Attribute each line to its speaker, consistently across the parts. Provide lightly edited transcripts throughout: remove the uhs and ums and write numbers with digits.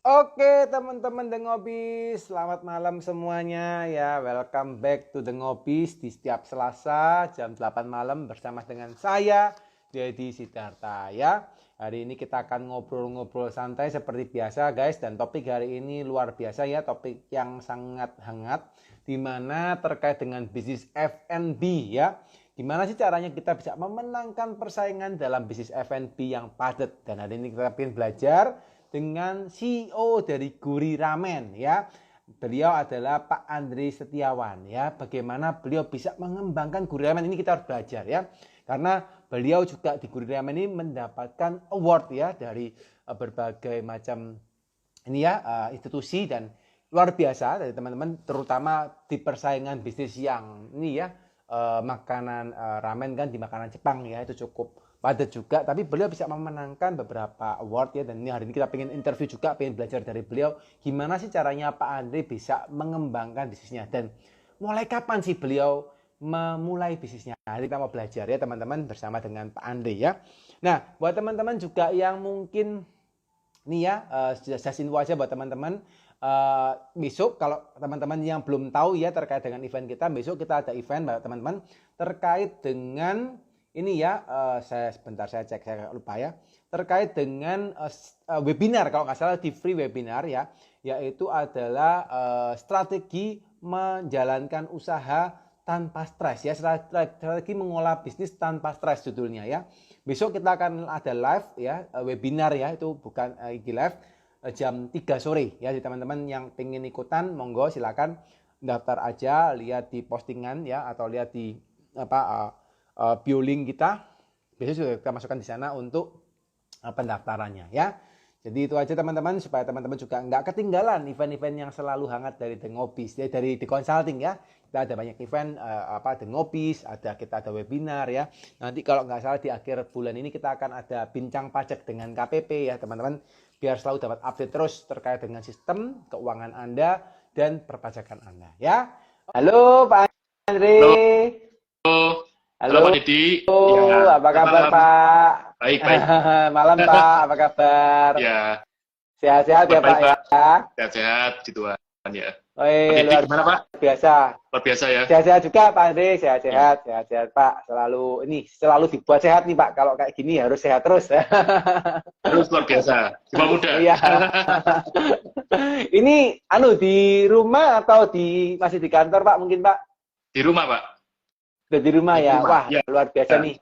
Speaker 1: Oke teman-teman The Ngobis, selamat malam semuanya ya. Welcome back to The Ngobis di setiap Selasa jam 8 malam bersama dengan saya Dedi Sidarta ya. Hari ini kita akan ngobrol-ngobrol santai seperti biasa guys, dan topik hari ini luar biasa ya, topik yang sangat hangat dimana terkait dengan bisnis F&B ya. Gimana sih caranya kita bisa memenangkan persaingan dalam bisnis F&B yang padat, dan hari ini kita ingin belajar dengan CEO dari Guri Ramen ya. Beliau adalah Pak Andre Setiawan ya. Bagaimana beliau bisa mengembangkan Guri Ramen ini kita harus belajar ya. Karena beliau juga di Guri Ramen ini mendapatkan award ya dari berbagai macam ini ya institusi, dan luar biasa dari teman-teman, terutama di persaingan bisnis yang ini ya, makanan ramen kan di makanan Jepang ya, itu cukup padat juga, tapi beliau bisa memenangkan beberapa award ya. Dan ini hari ini kita pengen interview juga, pengen belajar dari beliau gimana sih caranya Pak Andre bisa mengembangkan bisnisnya, dan mulai kapan sih beliau memulai bisnisnya. Hari kita mau belajar ya teman-teman bersama dengan Pak Andre ya. Nah buat teman-teman juga yang mungkin nih ya, just info aja buat teman-teman. Besok kalau teman-teman yang belum tahu ya terkait dengan event kita, besok kita ada event buat teman-teman terkait dengan ini ya, saya cek, saya lupa ya, terkait dengan webinar, kalau nggak salah di free webinar ya, yaitu adalah strategi menjalankan usaha tanpa stres ya, strategi mengolah bisnis tanpa stres judulnya ya. Besok kita akan ada live ya, webinar ya, itu bukan live, jam 3 sore ya. Jadi teman-teman yang pengen ikutan monggo silakan daftar aja, lihat di postingan ya, atau lihat di bio link kita. Biasanya sudah kita masukkan di sana untuk pendaftarannya ya. Jadi itu aja teman-teman, supaya teman-teman juga nggak ketinggalan event-event yang selalu hangat dari The Ngobis ya, dari The Consulting ya. Kita ada banyak event The Ngobis, kita ada webinar ya. Nanti kalau nggak salah di akhir bulan ini kita akan ada bincang pajak dengan KPP ya teman-teman, biar selalu dapat update terus terkait dengan sistem keuangan Anda dan perpajakan Anda ya. Halo Pak Andre.
Speaker 2: Halo, halo Pak
Speaker 1: Halo,
Speaker 2: Didi. Ya,
Speaker 1: apa kabar
Speaker 2: malam.
Speaker 1: Pak?
Speaker 2: Baik, baik.
Speaker 1: Malam Pak, apa kabar?
Speaker 2: Ya,
Speaker 1: Sehat-sehat ya Pak
Speaker 2: baik,
Speaker 1: ya?
Speaker 2: Pak. Sehat-sehat, gitu ya. Pak Didi,
Speaker 1: Luar
Speaker 2: gimana, Pak?
Speaker 1: biasa.
Speaker 2: Luar biasa ya.
Speaker 1: Sehat-sehat juga Pak Andre,
Speaker 2: Ya.
Speaker 1: sehat-sehat Pak. Selalu dibuat sehat nih Pak. Kalau kayak gini harus sehat terus.
Speaker 2: Terus luar biasa. Cuma muda.
Speaker 1: Iya. Ini di rumah atau masih di kantor Pak mungkin Pak?
Speaker 2: Di rumah, Pak.
Speaker 1: Udah di rumah
Speaker 2: Di
Speaker 1: ya.
Speaker 2: rumah.
Speaker 1: Wah,
Speaker 2: Ya.
Speaker 1: luar biasa
Speaker 2: Ya.
Speaker 1: nih.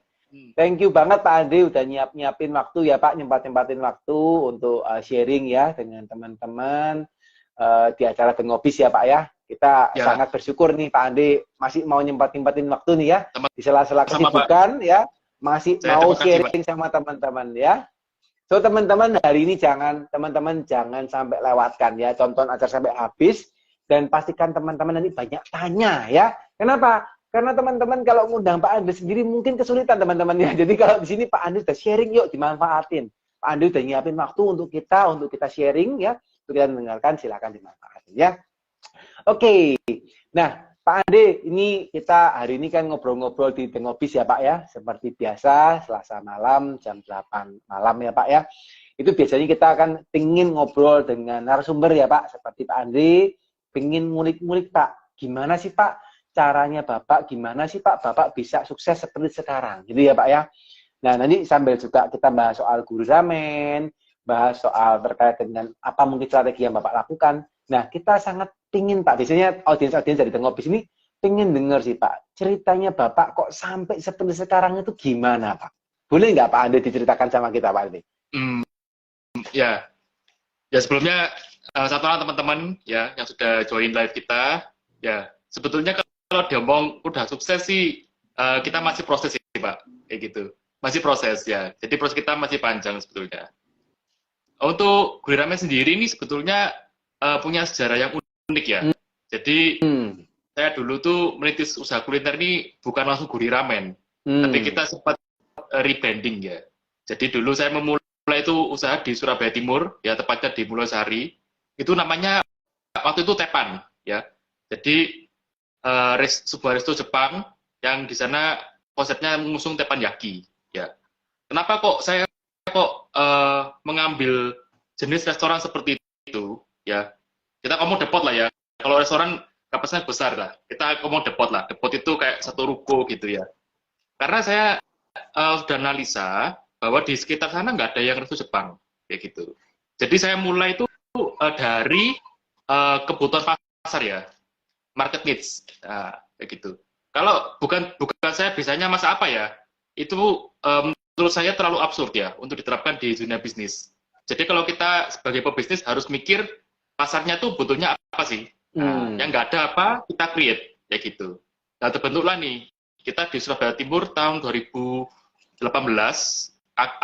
Speaker 1: Thank you banget Pak Andre udah nyiapin waktu ya Pak, nyempatin waktu untuk sharing ya dengan teman-teman di acara The Ngobis ya Pak ya. Kita
Speaker 2: Ya.
Speaker 1: sangat bersyukur nih Pak Andre masih mau nyempatin waktu nih ya,
Speaker 2: Sama,
Speaker 1: di sela-sela
Speaker 2: sama, Pak.
Speaker 1: kesibukan ya, masih
Speaker 2: Saya
Speaker 1: mau
Speaker 2: terima kasih, Pak.
Speaker 1: sharing sama teman-teman ya. So teman-teman hari ini teman-teman jangan sampai lewatkan ya, tonton acara sampai habis, dan pastikan teman-teman nanti banyak tanya ya. Kenapa? Karena teman-teman kalau ngundang Pak Andre sendiri mungkin kesulitan teman-teman ya. Jadi kalau di sini Pak Andre udah sharing, yuk dimanfaatin. Pak Andre udah nyiapin waktu untuk kita sharing ya, untuk kita mendengarkan, silakan dimanfaatin ya. Oke. Nah, Pak Andre, ini kita hari ini kan ngobrol-ngobrol di The Ngobis ya Pak ya, seperti biasa Selasa malam jam 8 malam ya Pak ya. Itu biasanya kita akan pingin ngobrol dengan narasumber ya Pak, seperti Pak Andre, pingin ngulik-ngulik Pak, gimana sih Pak caranya Bapak, gimana sih Pak Bapak bisa sukses seperti sekarang, gitu ya Pak ya. Nah, nanti sambil juga kita bahas soal Guri Ramen, bahas soal terkait dengan apa mungkin strategi yang Bapak lakukan. Nah, kita sangat pingin Pak, biasanya audiens-audiens dari The Ngobis ini pingin dengar sih Pak, ceritanya Bapak kok sampai seperti sekarang itu gimana Pak? Boleh nggak Pak Ande diceritakan sama kita Pak Ande?
Speaker 2: Ya. Ya, sebelumnya satu orang teman-teman ya yang sudah join live kita. Ya, sebetulnya kalau diomong udah sukses sih, kita masih proses sih Pak, kayak gitu. Masih proses ya. Jadi proses kita masih panjang sebetulnya. Untuk Guri Ramen sendiri ini sebetulnya punya sejarah yang unik ya. Jadi saya dulu tuh merintis usaha kuliner ini bukan langsung Guri Ramen, tapi kita sempat rebranding ya. Jadi dulu saya memulai itu usaha di Surabaya Timur, ya tepatnya di Mulosari. Itu namanya waktu itu Tepan ya. Jadi sebuah resto Jepang yang di sana konsepnya mengusung teppanyaki ya. Kenapa kok saya mengambil jenis restoran seperti itu, ya kita ngomong depot lah ya. Kalau restoran kapasitasnya besar lah, kita ngomong depot lah. Depot itu kayak satu ruko gitu ya. Karena saya sudah analisa bahwa di sekitar sana nggak ada yang resto Jepang, kayak gitu. Jadi saya mulai itu dari kebutuhan pasar ya, market needs, nah, kayak gitu. Kalau bukan saya bisanya masak apa ya, itu menurut saya terlalu absurd ya untuk diterapkan di dunia bisnis. Jadi kalau kita sebagai pebisnis harus mikir pasarnya tuh butuhnya apa sih? Nah, yang nggak ada apa kita create, ya gitu. Nah terbentuklah nih kita di Surabaya Timur tahun 2018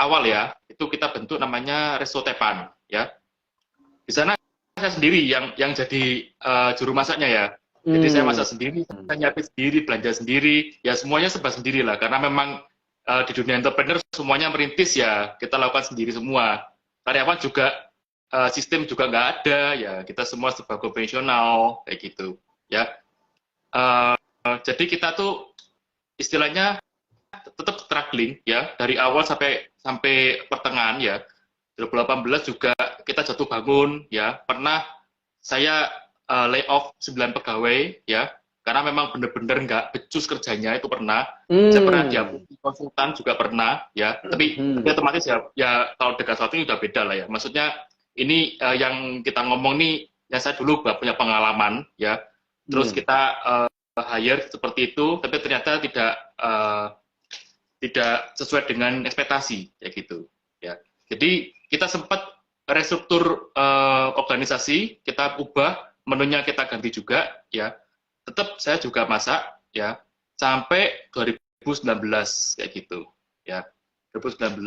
Speaker 2: awal ya, itu kita bentuk namanya Resto Tepan ya. Di sana saya sendiri yang jadi juru masaknya ya. Jadi saya masak sendiri, saya nyiapin sendiri, belanja sendiri, ya semuanya serba sendiri lah. Karena memang di dunia entrepreneur semuanya merintis ya, kita lakukan sendiri semua. Karyawan juga sistem juga nggak ada ya, kita semua serba konvensional kayak gitu ya. Jadi kita tuh istilahnya tetap struggling ya dari awal sampai pertengahan ya. 2018 juga kita jatuh bangun ya, pernah saya layoff 9 pegawai ya, karena memang benar-benar nggak becus kerjanya itu pernah. Saya pernah diakuti konsultan juga pernah ya, tapi otomatis ya kalau dekat saat ini udah beda lah ya. Maksudnya ini yang kita ngomong nih, yang saya dulu punya pengalaman ya, terus kita hire seperti itu, tapi ternyata tidak sesuai dengan ekspektasi kayak gitu ya. Jadi kita sempat restruktur organisasi, kita ubah menunya, kita ganti juga ya. Tetap saya juga masak ya sampai 2019 kayak gitu ya. 2019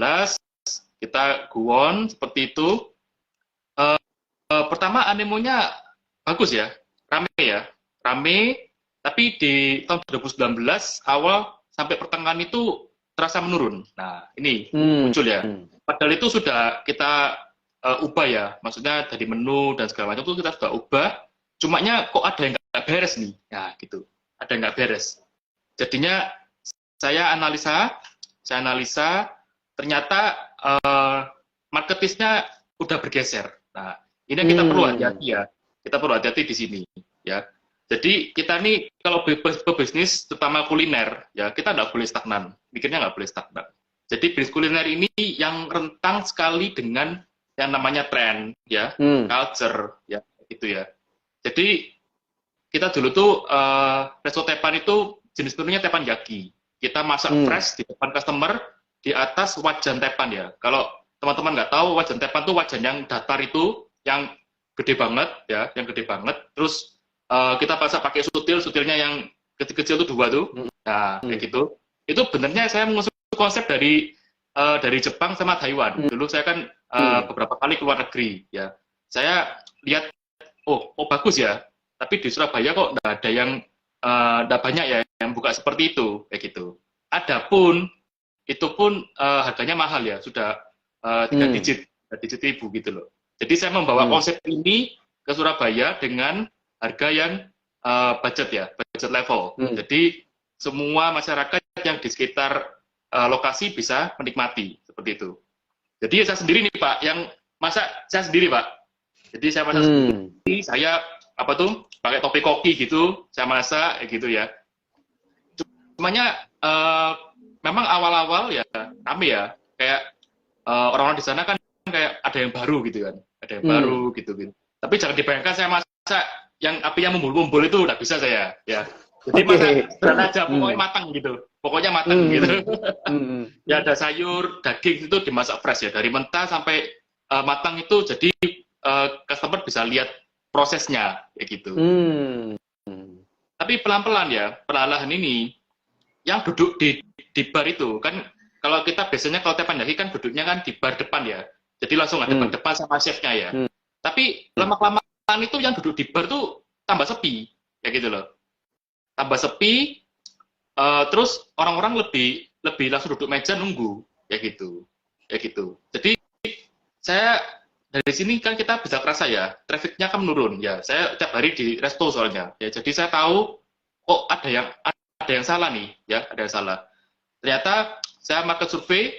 Speaker 2: kita go on seperti itu. Pertama animonya bagus ya, rame, tapi di tahun 2019 awal sampai pertengahan itu terasa menurun. Nah ini muncul ya. Padahal itu sudah kita ubah ya, maksudnya dari menu dan segala macam itu kita sudah ubah. Cumanya kok ada yang nggak beres nih, ya gitu. Ada yang nggak beres. Jadinya saya analisa, ternyata marketisnya udah bergeser. Nah ini yang kita perlu hati-hati ya. Kita perlu hati-hati di sini ya. Jadi kita nih kalau berbisnis, terutama kuliner, ya kita nggak boleh stagnan. Mikirnya nggak boleh stagnan. Jadi bisnis kuliner ini yang rentang sekali dengan yang namanya tren, ya, culture, ya, gitu ya. Jadi kita dulu tuh resto tepan itu jenis menunya tepan yaki. Kita masak fresh di depan customer di atas wajan tepan ya. Kalau teman-teman nggak tahu, wajan tepan tuh wajan yang datar itu, yang gede banget ya, yang gede banget. Terus kita masak pakai sutilnya yang kecil-kecil tuh 2 tuh. Nah, kayak gitu. Itu benernya saya mengusung konsep dari Jepang sama Taiwan. Dulu saya kan beberapa kali keluar negeri ya. Saya lihat oh bagus ya. Tapi di Surabaya kok nggak ada yang nggak banyak ya yang buka seperti itu kayak gitu. Adapun itu pun harganya mahal ya, sudah 3 digit ribu gitu loh. Jadi saya membawa konsep ini ke Surabaya dengan harga yang budget level. Jadi semua masyarakat yang di sekitar lokasi bisa menikmati seperti itu. Jadi saya sendiri nih Pak, yang masak saya sendiri Pak. Jadi saya masak sendiri, saya pakai topi koki gitu, saya masak gitu ya. Cumanya memang awal-awal ya rame ya, kayak orang-orang di sana kan kayak ada yang baru gitu kan, ada yang baru gitu. Tapi jangan dibayangkan saya masak yang apinya mumbul-mumbul itu udah bisa saya ya. Jadi masak sederhana aja, pokoknya matang gitu. Pokoknya matang gitu. Ya ada sayur, daging itu dimasak fresh ya, dari mentah sampai matang itu, jadi customer bisa lihat prosesnya kayak gitu. Tapi pelan-pelan ya, perlahan ini yang duduk di bar itu kan, kalau kita biasanya kalau tepan yaki kan duduknya kan di bar depan ya. Jadi langsung ada depan sama chefnya ya. Tapi lama-kelamaan itu yang duduk di bar tuh tambah sepi, ya gitu loh. Tambah sepi, terus orang-orang lebih langsung duduk meja nunggu, ya gitu. Jadi saya dari sini kan kita bisa kerasa ya, trafficnya kan menurun ya. Saya tiap hari di resto soalnya, ya. Jadi saya tahu kok ada yang salah nih, ya, ada yang salah. Ternyata saya market survei,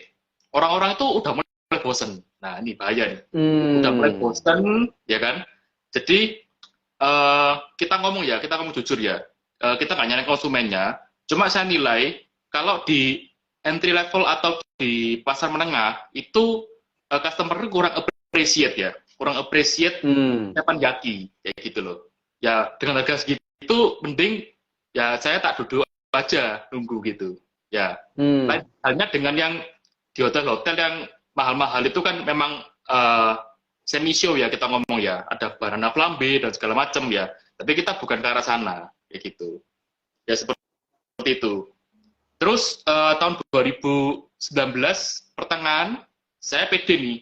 Speaker 2: orang-orang itu udah mulai bosen. Nah, ini bahaya nih. Udah mulai bosan, ya kan? Jadi kita ngomong jujur ya. Kita nggak nyari konsumennya. Cuma saya nilai kalau di entry level atau di pasar menengah itu customer kurang appreciate ya, kurang appreciate teppanyaki kayak gitu loh. Ya dengan harga segitu mending ya saya tak duduk aja nunggu gitu. Ya. Lain halnya dengan yang di hotel-hotel yang mahal-mahal itu kan memang semi show ya kita ngomong ya, ada barana flambe dan segala macam ya. Tapi kita bukan ke arah sana kayak gitu. Ya seperti itu. Terus tahun 2019 pertengahan saya pede nih.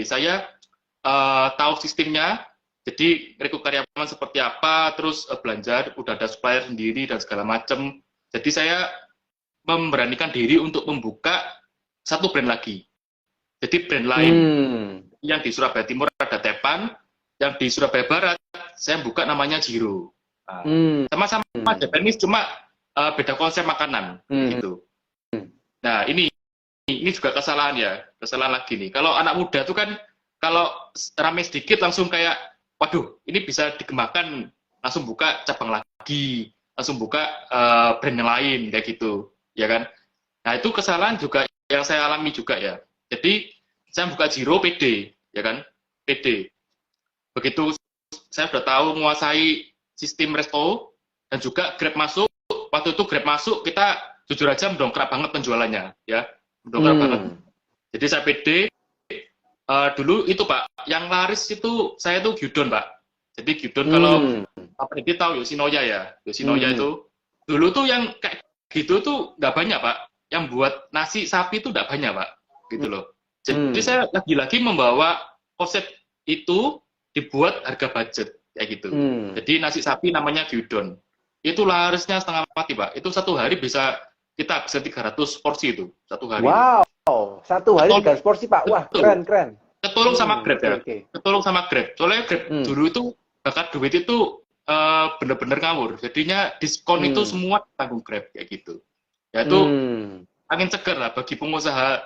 Speaker 2: Saya tahu sistemnya. Jadi rekrut karyawan seperti apa, terus belanja udah ada supplier sendiri dan segala macam. Jadi saya memberanikan diri untuk membuka satu brand lagi. Jadi brand lain yang di Surabaya Timur ada Tepan, yang di Surabaya Barat saya buka namanya Jiro. Sama-sama Japanese, cuma beda konsep makanan gitu. Nah ini juga kesalahan lagi nih. Kalau anak muda tuh kan kalau rame sedikit langsung kayak, waduh ini bisa dikembangkan, langsung buka cabang lagi, langsung buka brand yang lain kayak gitu, ya kan? Nah itu kesalahan juga yang saya alami juga ya. Jadi saya buka Jiro PD, ya kan? PD. Begitu saya sudah tahu menguasai sistem resto dan juga Grab masuk. Waktu itu Grab masuk, kita jujur aja mendongkrak banget penjualannya, ya, mendongkrak banget. Jadi saya PD. Dulu itu Pak, yang laris itu saya tuh gyudon Pak. Jadi gyudon kalau Pak Freddy tahu Yoshinoya ya, Yoshinoya itu dulu tuh yang kayak gitu tuh nggak banyak Pak. Yang buat nasi sapi itu nggak banyak Pak, gitu loh. Jadi saya lagi-lagi membawa konsep itu dibuat harga budget kayak gitu. Jadi nasi sapi namanya gyudon. Itu larisnya setengah mati Pak. Itu satu hari bisa kita bisa 300 porsi itu satu hari.
Speaker 1: Wow, satu hari 300 porsi Pak. Wah, keren.
Speaker 2: Ketolong sama Grab ya. Ketolong sama Grab. Soalnya Grab dulu itu bakar duit itu bener-bener ngawur. Jadinya diskon itu semua tanggung Grab kayak gitu. Ya itu angin segar lah bagi pengusaha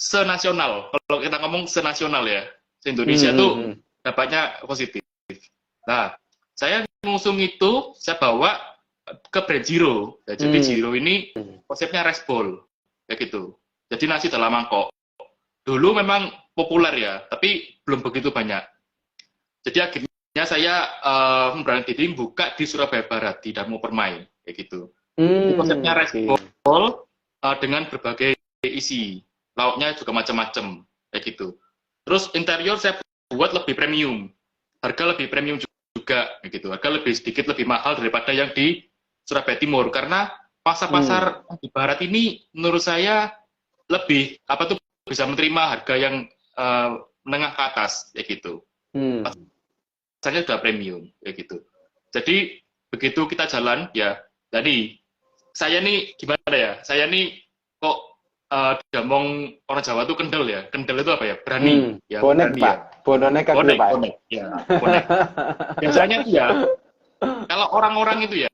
Speaker 2: senasional. Kalau kita ngomong senasional ya, se-Indonesia itu dapatnya positif. Nah, saya ngusung itu, saya bawa ke brand Jiro. Ya, jadi Jiro ini konsepnya rice bowl kayak gitu. Jadi nasi dalam mangkok. Dulu memang populer ya, tapi belum begitu banyak. Jadi akhirnya saya memberanikan diri buka di Surabaya Barat, di Darmo Permai, kayak gitu. Konsepnya rice bowl dengan berbagai isi. Lauknya juga macam-macam, kayak gitu. Terus interior saya buat lebih premium. Harga lebih premium juga, kayak gitu. Harga lebih sedikit lebih mahal daripada yang di Surabaya Timur. Karena pasar-pasar di Barat ini menurut saya lebih bisa menerima harga yang menengah ke atas kayak gitu. Pasarnya sudah premium kayak gitu. Jadi begitu kita jalan ya, jadi saya nih gimana ya? Saya nih kok diomong orang Jawa tuh kendel ya. Kendel itu apa ya? Berani ya.
Speaker 1: Bonek
Speaker 2: berani,
Speaker 1: Pak.
Speaker 2: ya.
Speaker 1: Bonek Pak.
Speaker 2: Bonek. Ya, bonek. Biasanya ya kalau orang-orang itu ya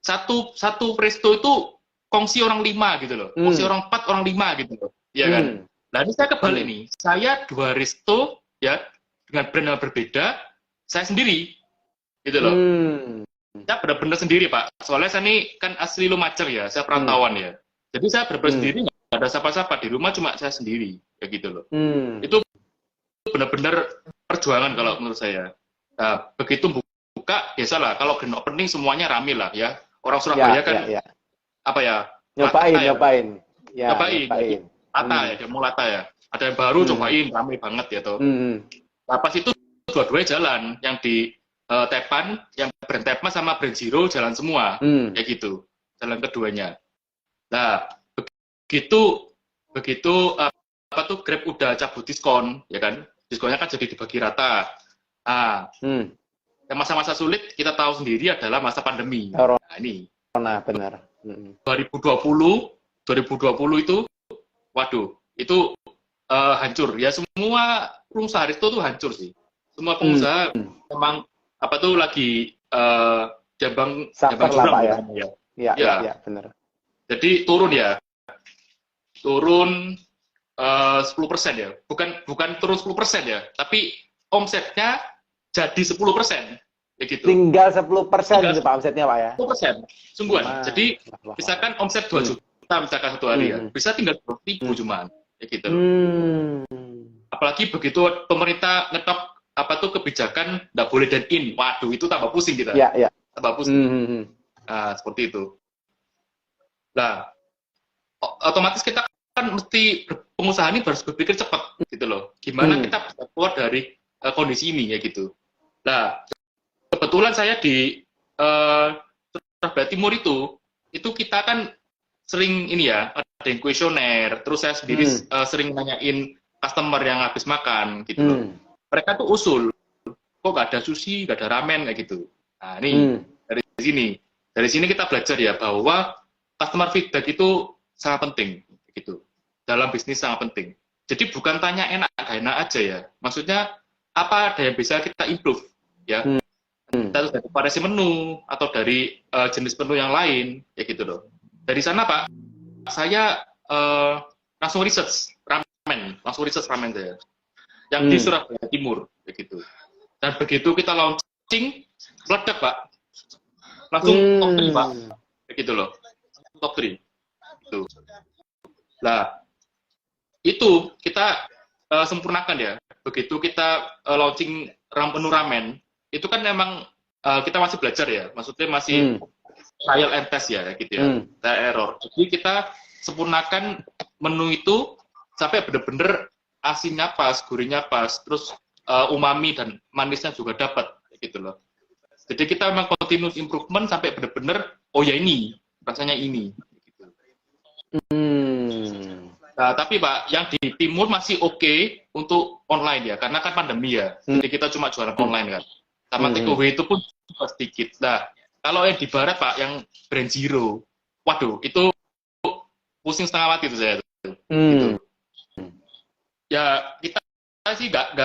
Speaker 2: satu presto itu kongsi orang 5 gitu loh. Kongsi orang 4, orang 5 gitu loh. Iya kan? Nah ini saya kebalik nih. Saya 2 resto ya dengan brand yang berbeda, saya sendiri gitu loh. Saya benar-benar sendiri Pak. Soalnya saya ini kan asli Lumajang ya, saya perantauan ya. Jadi saya benar-benar sendiri, nggak ada siapa-siapa di rumah, cuma saya sendiri kayak gitu loh. Itu benar-benar perjuangan kalau menurut saya. Nah, begitu buka, biasalah kalau grand opening semuanya rame lah ya. Orang Surabaya apa ya?
Speaker 1: Nyobain.
Speaker 2: Ya, dia mau lata ya. Ada yang baru cobain, rame banget ya tuh. Nah, pas itu dua-duanya jalan, yang di Tepan, yang brand Tepan sama brand Jiro jalan semua, kayak gitu. Jalan keduanya. Nah, begitu Grab udah cabut diskon, ya kan? Diskonnya kan jadi dibagi rata. Nah, yang masa-masa sulit kita tahu sendiri adalah masa pandemi. Nah, ini.
Speaker 1: Benar.
Speaker 2: 2020 itu, waduh, itu hancur. Ya semua pengusaha resto tuh hancur sih. Semua pengusaha memang lagi jambang jurang
Speaker 1: ya. Benar.
Speaker 2: Jadi turun 10% ya, bukan turun 10% ya, tapi omsetnya jadi 10%, ya gitu.
Speaker 1: Tinggal 10%
Speaker 2: Tinggal
Speaker 1: gitu Pak omsetnya Pak ya.
Speaker 2: 10%, sungguhan.
Speaker 1: Wah,
Speaker 2: Jadi
Speaker 1: wah, wah.
Speaker 2: misalkan omset 2 juta misalkan satu hari ya, bisa tinggal 20.000 cuman, ya gitu loh. Apalagi begitu pemerintah ngetok apa tuh kebijakan nggak boleh dan in, waduh itu tambah pusing kita,
Speaker 1: Ya, ya.
Speaker 2: tambah pusing. Nah, seperti itu. Nah, otomatis kita kan mesti pengusaha ini harus berpikir cepat gitu loh. Gimana kita bisa keluar dari kondisi ini ya gitu. Nah, kebetulan saya di Surabaya Timur itu kita kan sering ini ya, ada yang kuesioner, terus saya sendiri sering nanyain customer yang habis makan gitu loh. Mereka tuh usul, kok gak ada sushi, gak ada ramen kayak gitu. Nah, ini dari sini kita belajar ya bahwa customer feedback itu sangat penting gitu. Dalam bisnis sangat penting. Jadi bukan tanya enak gak enak aja ya. Maksudnya apa ada yang bisa kita improve ya. Entah dari variasi menu atau dari jenis menu yang lain ya gitu loh. Dari sana Pak, saya langsung research ramen saya. Yang di Surabaya Timur ya gitu. Dan begitu kita launching meledak Pak. Langsung top 3 Pak. Ya gitu loh. Top 3. Gitu. Nah, itu kita sempurnakan ya. Begitu kita launching menu ramen, itu kan memang kita masih belajar ya. Maksudnya masih trial and test ya gitu ya. Trial error. Jadi kita sempurnakan menu itu sampai benar-benar asinnya pas, gurihnya pas, terus umami dan manisnya juga dapat gitu loh. Jadi kita memang continuous improvement sampai benar-benar oh ya ini rasanya ini. Gitu. Nah, tapi Pak, yang di timur masih oke untuk online ya, karena kan pandemi ya. Jadi kita cuma jualan online kan. Sama take away itu pun juga sedikit. Nah, kalau yang di barat Pak, yang brand zero, waduh, itu pusing setengah mati itu saya. Gitu. Ya, kita sih nggak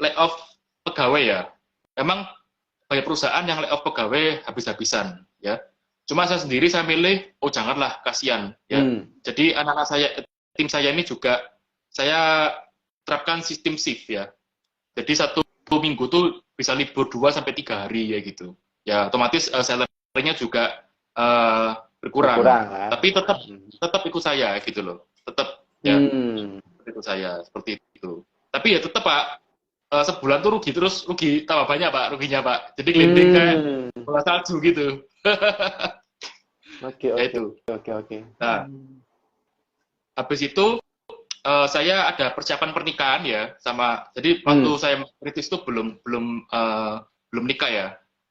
Speaker 2: lay off pegawai ya. Memang banyak perusahaan yang lay off pegawai habis-habisan ya. Cuma saya sendiri saya milih, oh janganlah, kasihan ya. Jadi anak-anak saya, tim saya ini juga saya terapkan sistem shift ya. Jadi 1 minggu tuh bisa libur 2-3 hari ya gitu. Ya otomatis salary-nya juga berkurang. Kan? Tapi tetap ikut saya gitu loh. Tetap ya ikut saya seperti itu. Tapi ya tetap Pak, sebulan tuh rugi tambah banyak Pak, ruginya Pak. Jadi glending kayak bola salju gitu.
Speaker 1: Oke.
Speaker 2: Nah, habis itu saya ada persiapan pernikahan ya sama. Jadi waktu saya kritis itu belum nikah ya.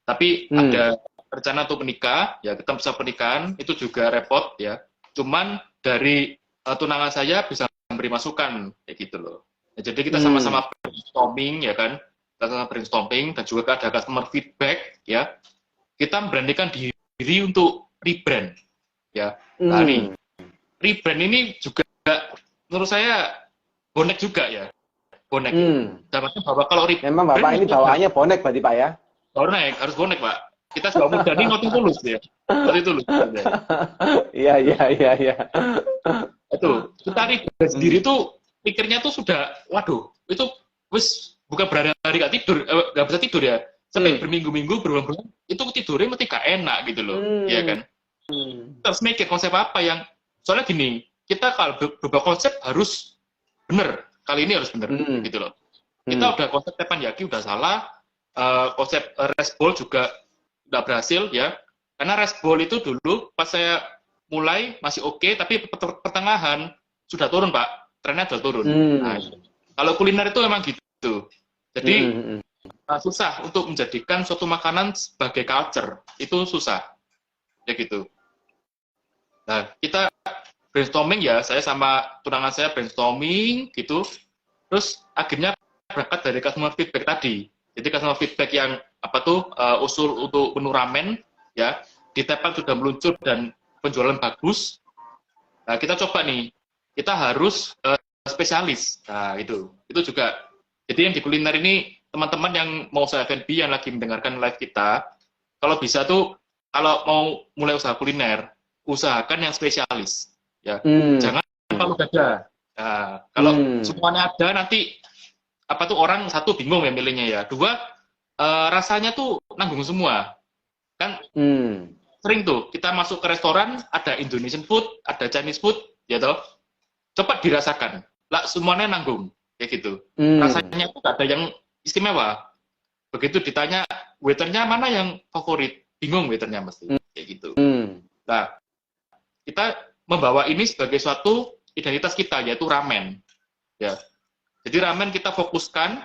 Speaker 2: Tapi ada rencana untuk menikah ya, kita bisa pernikahan itu juga repot ya. Cuman dari tunangan saya bisa memberi masukan kayak gitu loh. Ya, jadi kita sama-sama brainstorming ya kan. Kita sama brainstorming dan juga ada customer feedback ya. Kita memberanikan diri untuk rebrand ya. Nah nih, rebrand ini juga menurut saya bonek juga ya. Bonek. Dapatnya bahwa kalau rebrand
Speaker 1: memang Bapak ini bawaannya bonek berarti Pak ya?
Speaker 2: Bonek, harus bonek Pak. Kita sudah muda nih noting tulus ya. Noting tulus.
Speaker 1: Iya.
Speaker 2: Itu, kita rebrand sendiri tuh pikirnya tuh sudah, waduh, itu wis bukan berhari-hari gak tidur, gak bisa tidur ya. Sampai berminggu-minggu, berbulan-bulan, itu tidurnya mesti gak enak gitu loh, iya kan? Terus mikir konsep apa yang, soalnya gini, kita kalau berubah konsep harus bener, kali ini harus bener, gitu loh. Kita udah konsep teppanyaki udah salah, konsep rest bowl juga udah berhasil ya, karena rest bowl itu dulu pas saya mulai masih oke, tapi pertengahan sudah turun Pak, trennya sudah turun. Nah, kalau kuliner itu memang gitu, jadi susah untuk menjadikan suatu makanan sebagai culture, itu susah ya gitu. Nah kita brainstorming ya, saya sama tunangan saya brainstorming gitu, terus akhirnya berangkat dari customer feedback tadi. Jadi customer feedback yang apa tuh usul untuk menu ramen ya, di Teppan sudah meluncur dan penjualan bagus. Nah kita coba nih, kita harus spesialis. Nah itu juga. Jadi yang di kuliner ini teman-teman yang mau usaha F&B yang lagi mendengarkan live kita, kalau bisa tuh kalau mau mulai usaha kuliner, usahakan yang spesialis, ya. Jangan palu dada, Nah, kalau semuanya ada nanti apa tuh orang satu bingung ya milihnya ya. Dua rasanya tuh nanggung semua. Kan sering tuh kita masuk ke restoran ada Indonesian food, ada Chinese food, ya toh. Coba dirasakan. Lah semuanya nanggung kayak gitu. Rasanya tuh gak ada yang istimewa. Begitu ditanya waiternya mana yang favorit, bingung waiternya mesti kayak gitu. Nah, kita membawa ini sebagai suatu identitas kita yaitu ramen. Ya. Jadi ramen kita fokuskan,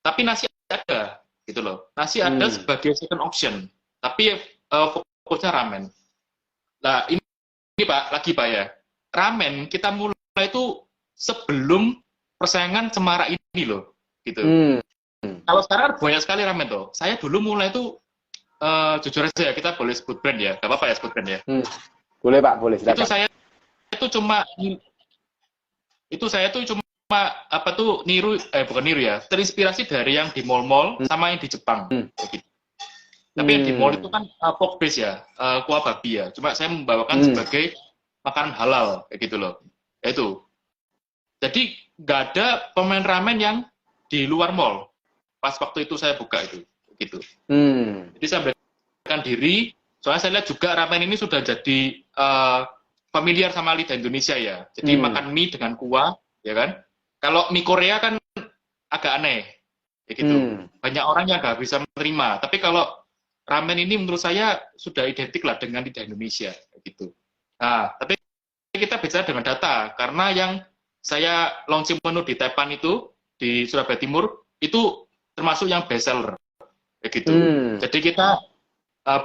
Speaker 2: tapi nasi ada, gitu loh. Nasi ada sebagai second option, tapi fokusnya ramen. Nah ini Pak, lagi Pak ya, ramen kita mulai itu sebelum persaingan semarak ini loh, gitu. Kalau sekarang banyak sekali ramen tuh. Saya dulu mulai itu jujur aja ya, kita boleh sebut brand ya, gak apa-apa ya sebut brand ya.
Speaker 1: Boleh Pak, boleh. Silakan.
Speaker 2: Itu saya tuh cuma apa tuh bukan niru ya, terinspirasi dari yang di mall-mall sama yang di Jepang. Gitu. Tapi yang di mall itu kan pork base ya, kuah babi ya. Cuma saya membawakan sebagai makanan halal kayak gitu loh. Itu. Jadi nggak ada pemain ramen yang di luar mall. Pas waktu itu saya buka itu, gitu. Jadi saya berikan diri. Soalnya saya lihat juga ramen ini sudah jadi familiar sama lidah Indonesia ya. Jadi makan mie dengan kuah, ya kan? Kalau mie Korea kan agak aneh, ya gitu. Banyak orang yang nggak bisa menerima. Tapi kalau ramen ini menurut saya sudah identik lah dengan lidah Indonesia, gitu. Nah, tapi kita bicara dengan data, karena yang saya launching menu di Taipan itu, di Surabaya Timur, itu termasuk yang best seller, ya gitu. Jadi kita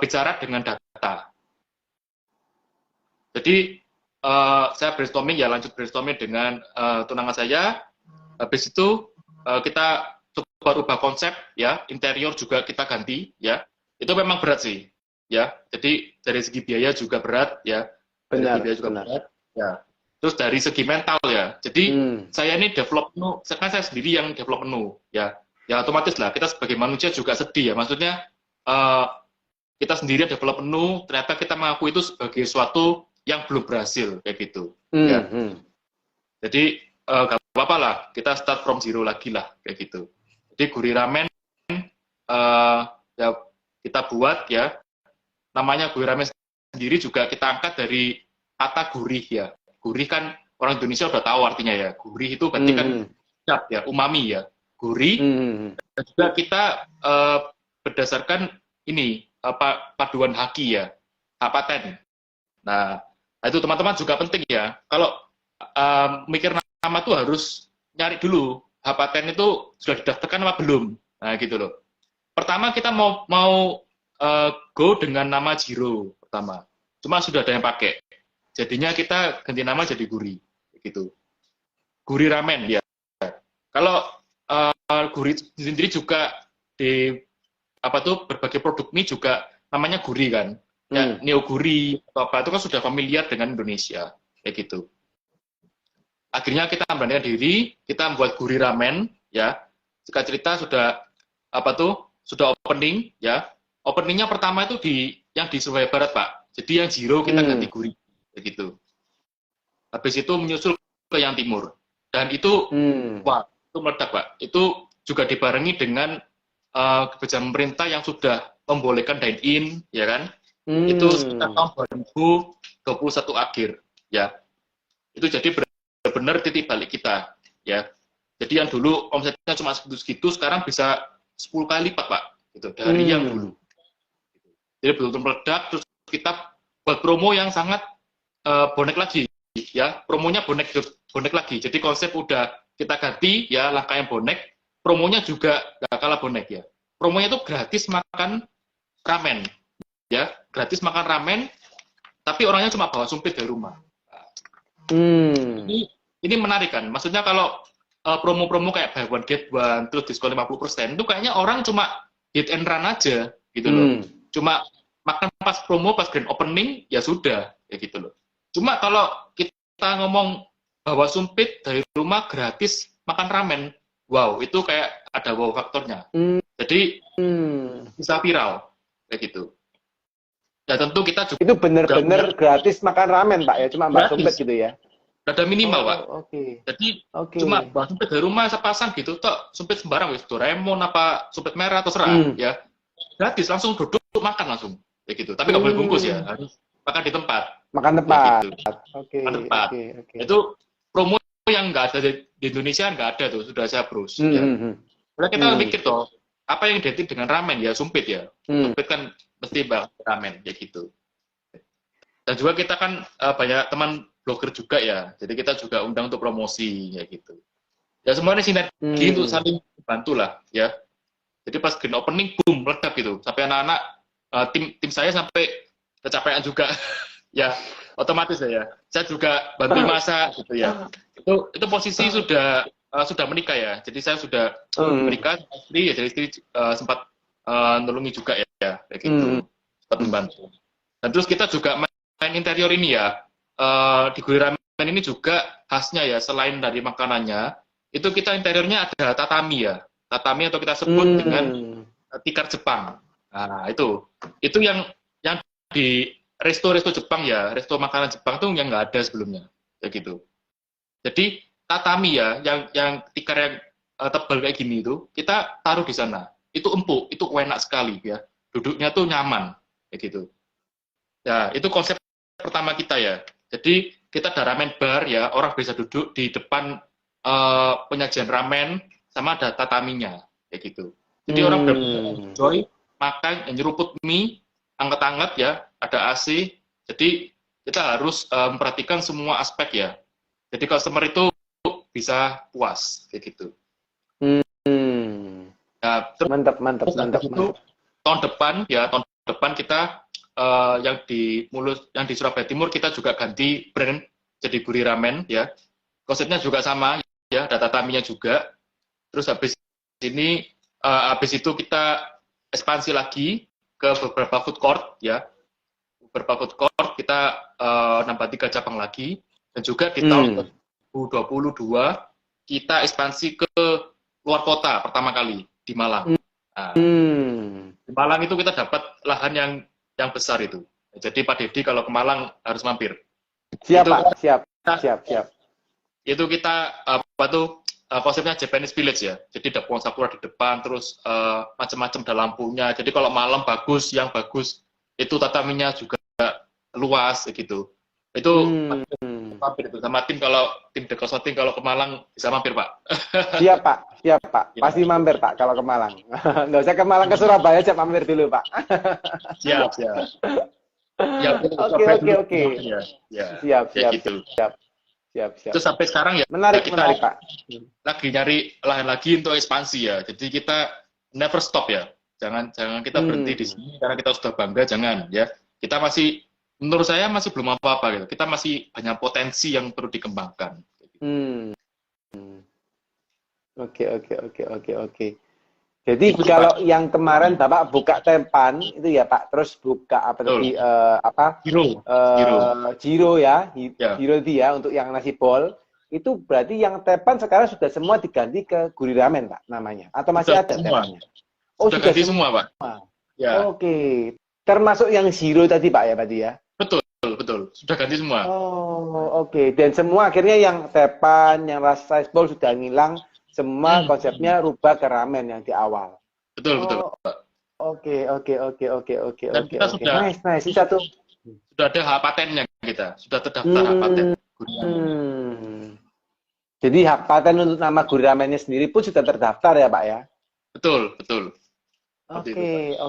Speaker 2: bicara dengan data. Jadi saya brainstorming ya, lanjut brainstorming dengan tunangan saya. Habis itu kita coba rubah konsep ya, interior juga kita ganti ya. Itu memang berat sih ya. Jadi dari segi biaya juga berat ya.
Speaker 1: Benar,
Speaker 2: biaya juga berat ya. Terus dari segi mental ya. Jadi saya ini develop menu, kan saya sendiri yang develop menu ya. Ya otomatis lah kita sebagai manusia juga sedih ya. Maksudnya kita sendiri develop menu, ternyata kita mengaku itu sebagai suatu yang belum berhasil kayak gitu. Ya. Jadi gak apa-apa lah, kita start from zero lagi lah kayak gitu. Jadi gurih ramen ya kita buat ya, namanya gurih ramen sendiri juga kita angkat dari kata gurih ya. Gurih kan orang Indonesia udah tahu artinya ya. Gurih itu berarti kan ya umami ya. Gurih. Dan juga kita berdasarkan ini paduan haki ya, hak paten. Nah itu teman-teman juga penting ya. Kalau mikir nama tuh harus nyari dulu hak paten itu sudah didaftarkan apa belum. Nah gitu loh. Pertama kita mau go dengan nama Jiro pertama. Cuma sudah ada yang pakai. Jadinya kita ganti nama jadi Gurih gitu. Gurih ramen ya. Kalau Gurih sendiri juga di berbagai produk mie juga namanya Gurih kan. Ya, Neo Gurih atau apa itu kan sudah familiar dengan Indonesia kayak gitu. Akhirnya kita memberanikan diri, kita membuat Gurih ramen ya. Singkat cerita sudah sudah opening ya. Openingnya pertama itu yang di Surabaya Barat Pak. Jadi yang Jiro kita ganti Gurih begitu. Habis itu menyusul ke yang timur. Dan itu wah, itu meledak Pak. Itu juga dibarengi dengan kebijakan pemerintah yang sudah membolehkan dine in ya kan. Itu sekitar tahun 2021 akhir ya. Itu jadi benar-benar titik balik kita ya. Jadi yang dulu omsetnya cuma segitu, sekarang bisa 10 kali lipat Pak gitu, dari yang dulu. Jadi betul-betul meledak. Terus kita buat promo yang sangat bonek lagi ya. Promonya bonek lagi. Jadi konsep udah kita ganti ya, langkah yang bonek. Promonya juga gak kalah bonek ya. Promonya itu gratis makan ramen ya, gratis makan ramen, tapi orangnya cuma bawa sumpit dari rumah. Ini menarik kan, maksudnya kalau promo-promo kayak buy one get one, terus diskon 50%, itu kayaknya orang cuma hit and run aja, gitu loh. Cuma makan pas promo, pas grand opening, ya sudah, ya gitu loh. Cuma kalau kita ngomong bawa sumpit dari rumah gratis makan ramen, wow, itu kayak ada wow faktornya. Jadi bisa viral, kayak gitu. Ya tentu kita juga
Speaker 1: itu benar-benar gratis makan ramen Pak ya, cuma mbak sumpit gitu ya.
Speaker 2: Udah ada minimal, Pak.
Speaker 1: Oke.
Speaker 2: Jadi
Speaker 1: Oke.
Speaker 2: cuma bawa sumpit dari rumah sepasang gitu, tok sumpit sembarang wis Doraemon apa sumpit merah terserah ya. Gratis langsung duduk makan langsung kayak gitu. Tapi nggak boleh bungkus ya, harus makan di tempat.
Speaker 1: Makan
Speaker 2: Kayak
Speaker 1: tempat.
Speaker 2: gitu.
Speaker 1: Oke.
Speaker 2: Makan tempat.
Speaker 1: Oke.
Speaker 2: Itu promo yang nggak ada di Indonesia nggak ada tuh, sudah saya browse ya. Nah, kita mikir toh, apa yang identik dengan ramen ya, sumpit ya. Sumpit kan mesti ramen kayak gitu. Dan juga kita kan banyak teman blogger juga ya, jadi kita juga undang untuk promosi kayak gitu. Ya semuanya sinergi untuk saling bantu lah ya. Jadi pas grand opening boom meledak gitu, sampai anak-anak tim saya sampai kecapean juga ya, otomatis ya. Saya juga bantu masak gitu ya. Itu posisi sudah menikah ya, jadi saya sudah menikah istri ya, jadi istri sempat nolongi juga ya kayak gitu, sempat membantu. Dan terus kita juga main interior ini ya, di Guri Ramen ini juga khasnya ya, selain dari makanannya, itu kita interiornya ada tatami ya, tatami atau kita sebut dengan tikar Jepang. Nah itu yang di resto Jepang ya, resto makanan Jepang tuh yang nggak ada sebelumnya, kayak gitu. Jadi tatami ya, yang tikar yang tebal kayak gini itu kita taruh di sana, itu empuk, itu enak sekali ya, duduknya tuh nyaman, kayak gitu. Ya itu konsep pertama kita ya. Jadi kita ada ramen bar ya, orang bisa duduk di depan penyajian ramen sama ada tataminya kayak gitu. Jadi orang benar-benar enjoy makan, nyeruput mie, anget-anget ya, ada AC. Jadi kita harus memperhatikan semua aspek ya. Jadi customer itu bisa puas kayak gitu. Nah,
Speaker 1: mantap.
Speaker 2: Itu tahun depan kita yang di Surabaya Timur kita juga ganti brand jadi Guri Ramen ya. Konsepnya juga sama ya, ada tataminya juga. Terus habis itu kita ekspansi lagi ke beberapa food court ya. Beberapa food court kita nambah 3 cabang lagi, dan juga di tahun 2022 kita ekspansi ke luar kota pertama kali di Malang. Nah, di Malang itu kita dapat lahan yang besar itu. Jadi Pak Deddy kalau ke Malang harus mampir.
Speaker 1: Siap.
Speaker 2: Itu kita konsepnya Japanese Village ya. Jadi ada pohon sakura di depan, terus macam-macam ada lampunya. Jadi kalau malam yang bagus itu tataminya juga luas gitu. Itu mampir itu sama tim The Consulting kalau ke Malang bisa mampir Pak.
Speaker 1: Siap Pak. Pasti mampir Pak kalau ke Malang. Nggak usah ke Malang, ke Surabaya aja mampir dulu Pak.
Speaker 2: Siap. Ya,
Speaker 1: Oke.
Speaker 2: Ya.
Speaker 1: Siap.
Speaker 2: Gitu.
Speaker 1: Siap.
Speaker 2: Terus sampai sekarang ya
Speaker 1: menarik Pak.
Speaker 2: Lagi nyari lahan lagi untuk ekspansi ya. Jadi kita never stop ya. Jangan kita berhenti di sini karena kita sudah bangga, jangan ya. Kita masih, menurut saya masih belum apa-apa gitu. Kita masih banyak potensi yang perlu dikembangkan.
Speaker 1: Oke. Jadi itu, kalau Pak, yang kemarin Bapak buka tempan itu ya Pak, terus buka apa tadi Jiro ya, Jiro dia untuk yang nasi bol, itu berarti yang tepan sekarang sudah semua diganti ke Guri Ramen Pak namanya, atau masih
Speaker 2: sudah
Speaker 1: ada
Speaker 2: semua
Speaker 1: tepannya?
Speaker 2: Oh sudah ganti semua Pak. Ya.
Speaker 1: Oke. Termasuk yang Jiro tadi Pak ya berarti ya?
Speaker 2: Betul. Sudah ganti semua.
Speaker 1: Oh oke. Dan semua akhirnya yang tepan, yang rasa bol sudah ngilang. Semua konsepnya rubah ke ramen yang di awal.
Speaker 2: Betul.
Speaker 1: Oke.
Speaker 2: Dan kita sudah
Speaker 1: nice. Satu.
Speaker 2: Sudah ada hak patennya kita. Sudah terdaftar hak paten.
Speaker 1: Jadi hak paten untuk nama Guri Ramennya sendiri pun sudah terdaftar ya Pak ya?
Speaker 2: Betul.
Speaker 1: Oke.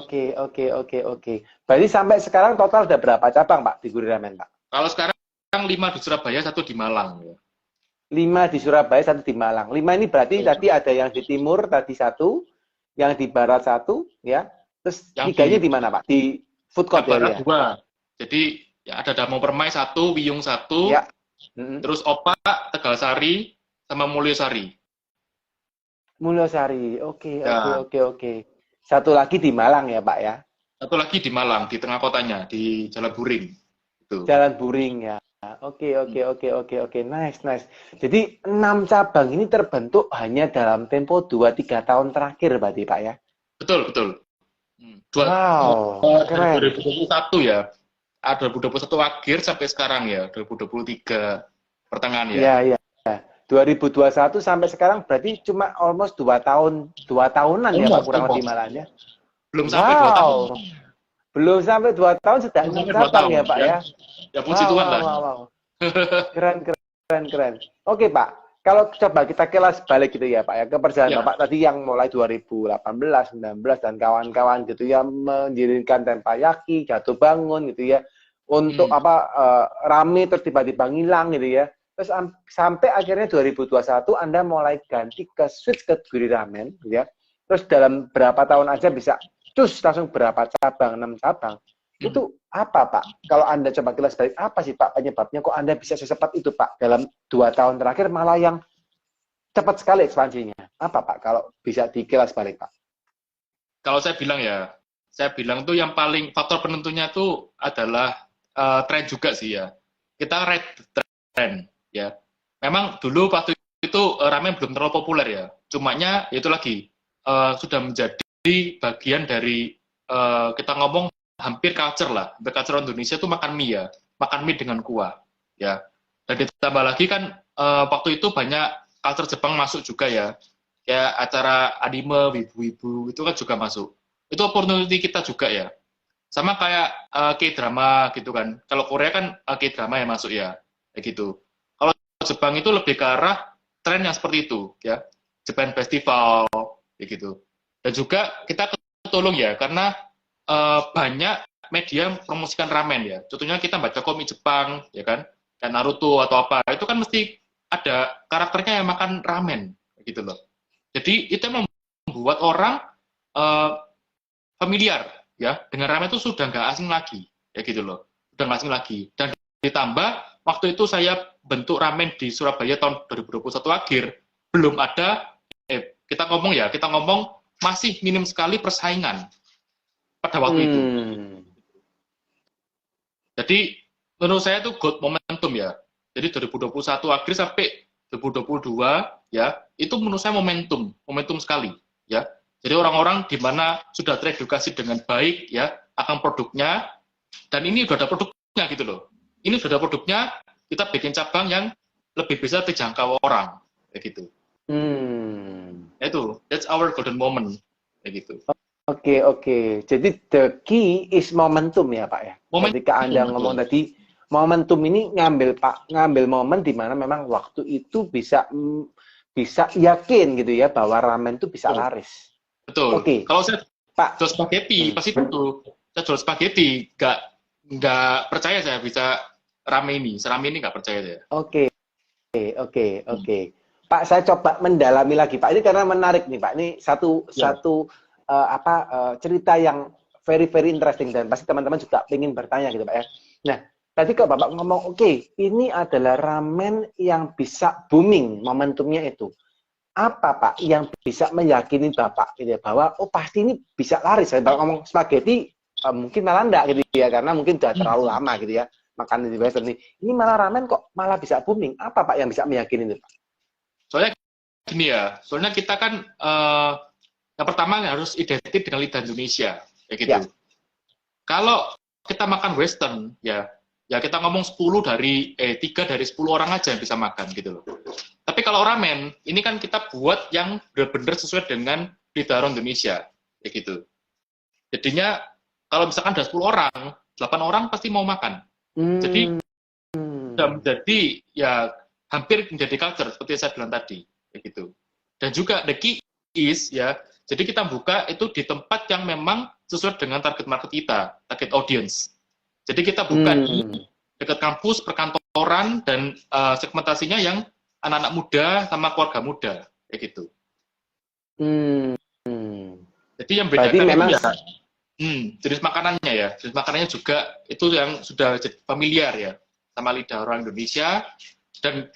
Speaker 1: Berarti sampai sekarang total ada berapa cabang Pak di Guri Ramen Pak?
Speaker 2: Kalau sekarang 5 di Surabaya, 1 di Malang ya.
Speaker 1: 5 di Surabaya, 1 di Malang. 5 ini berarti tadi ada yang di timur tadi 1, yang di barat 1, ya. Terus yang 3-nya di mana Pak? Di food court ya?
Speaker 2: Barat 2. Jadi ya ada Damong Permai 1, Wiyung 1,
Speaker 1: ya.
Speaker 2: Terus Opak, Tegalsari, sama Mulyosari.
Speaker 1: Oke. Satu lagi di Malang ya Pak ya?
Speaker 2: Satu lagi di Malang, di tengah kotanya, di Jalan Buring. Itu.
Speaker 1: Jalan Buring ya. Oke. Nice. Jadi 6 cabang ini terbentuk hanya dalam tempo 2-3 tahun terakhir berarti Pak ya?
Speaker 2: Betul.
Speaker 1: Wow, keren.
Speaker 2: 2021 ya. 2021 akhir sampai sekarang ya, 2023 pertengahan ya.
Speaker 1: Iya, iya. 2021 sampai sekarang berarti cuma almost 2 tahun, 2 tahunan ya Pak, kurang lebih malahnya.
Speaker 2: Belum sampai 2 tahun.
Speaker 1: Wow, belum sampai 2 tahun sudah
Speaker 2: Belum
Speaker 1: 6
Speaker 2: sampai dua
Speaker 1: cabang
Speaker 2: tahun
Speaker 1: ya Pak
Speaker 2: ya.
Speaker 1: ya.
Speaker 2: Ya puji
Speaker 1: Wow,
Speaker 2: Tuhan
Speaker 1: wow,
Speaker 2: lah.
Speaker 1: wow, wow. Keren, keren, keren. Oke Pak, kalau coba kita kilas balik gitu ya Pak ya, ke perjalanan
Speaker 2: Ya.
Speaker 1: Bapak tadi yang mulai 2018, 19, dan kawan-kawan gitu ya, mendirikan Tempayaki, jatuh bangun gitu ya, untuk
Speaker 2: Hmm.
Speaker 1: rame terus tiba-tiba ngilang gitu ya. Terus sampai akhirnya 2021 Anda mulai ganti ke switch ke Guri Ramen gitu ya. Terus dalam berapa tahun aja bisa terus langsung berapa cabang, 6 cabang.
Speaker 2: Hmm.
Speaker 1: Itu apa Pak? Kalau Anda coba kilas balik, apa sih Pak penyebabnya kok Anda bisa secepat itu Pak? Dalam 2 tahun terakhir malah yang cepat sekali ekspansinya. Apa Pak kalau bisa dikilas balik Pak?
Speaker 2: Kalau saya bilang ya, saya bilang tuh yang paling faktor penentunya tuh adalah tren juga sih ya. Kita ride the trend ya. Memang dulu waktu itu ramen belum terlalu populer ya. Cumanya itu lagi sudah menjadi bagian dari kita ngomong hampir culture lah. Hampir culture Indonesia tuh makan mie ya, makan mie dengan kuah ya. Dan ditambah lagi kan waktu itu banyak culture Jepang masuk juga ya. Kayak acara anime, wibu-wibu itu kan juga masuk. Itu opportunity kita juga ya. Sama kayak K-drama gitu kan. Kalau Korea kan K-drama yang masuk ya, kayak gitu. Kalau Jepang itu lebih ke arah tren yang seperti itu ya. Japan Festival kayak gitu. Dan juga kita ketolong ya karena banyak media promosikan ramen ya. Contohnya kita baca komik Jepang ya kan, kayak Naruto atau apa, itu kan mesti ada karakternya yang makan ramen gitu loh. Jadi itu yang membuat orang uh, familiar ya dengan ramen itu sudah nggak asing lagi, ya gitu loh, udah nggak asing lagi. Dan ditambah waktu itu saya bentuk ramen di Surabaya tahun 2021 akhir, belum ada, kita ngomong masih minim sekali persaingan pada waktu itu. Jadi menurut saya itu good momentum ya. Jadi 2021 akhir sampai 2022 ya, itu menurut saya momentum sekali ya. Jadi orang-orang di mana sudah teredukasi dengan baik ya akan produknya, dan ini sudah ada produknya gitu loh. Ini sudah ada produknya, kita bikin cabang yang lebih bisa dijangkau orang kayak gitu. Itu that's our golden moment kayak gitu.
Speaker 1: Oke. Jadi the key is momentum ya Pak ya. Ketika Anda ngomong tadi, momentum ini ngambil momen di mana memang waktu itu bisa yakin gitu ya bahwa ramen itu bisa laris.
Speaker 2: Betul.
Speaker 1: Oke.
Speaker 2: Kalau saya
Speaker 1: Pak
Speaker 2: jual spaghetti pasti itu. Saya jual spaghetti, nggak percaya saya bisa rame ini nggak percaya saya.
Speaker 1: Oke. Pak, saya coba mendalami lagi Pak. Ini karena menarik nih Pak. Ini satu cerita yang very very interesting dan pasti teman-teman juga ingin bertanya gitu Pak ya. Nah, tadi kalau Bapak ngomong ini adalah ramen yang bisa booming momentumnya itu. Apa Pak yang bisa meyakini Bapak gitu ya, bahwa pasti ini bisa laris. Saya ngomong spaghetti mungkin malah enggak gitu ya karena mungkin sudah terlalu lama gitu ya makan di western ini. Ini malah ramen kok malah bisa booming. Apa Pak yang bisa meyakini itu Pak?
Speaker 2: Soalnya gini ya, soalnya kita kan yang pertama harus identik dengan lidah Indonesia kayak gitu. Ya. Kalau kita makan western ya kita ngomong 3 dari 10 orang aja yang bisa makan gitu loh. Tapi kalau ramen, ini kan kita buat yang benar-benar sesuai dengan lidah orang Indonesia, kayak gitu. Jadinya, kalau misalkan ada 10 orang, 8 orang pasti mau makan. Jadi, jadi ya hampir menjadi culture, seperti yang saya bilang tadi, kayak gitu. Dan juga the key is, ya, jadi kita buka itu di tempat yang memang sesuai dengan target market kita, target audience. Jadi kita buka di dekat kampus, perkantoran, dan segmentasinya yang anak-anak muda sama keluarga muda, kayak gitu. Jadi yang bedakan memang itu ya jenis makanannya ya, jenis makanannya juga itu yang sudah jadi familiar ya sama lidah orang Indonesia dan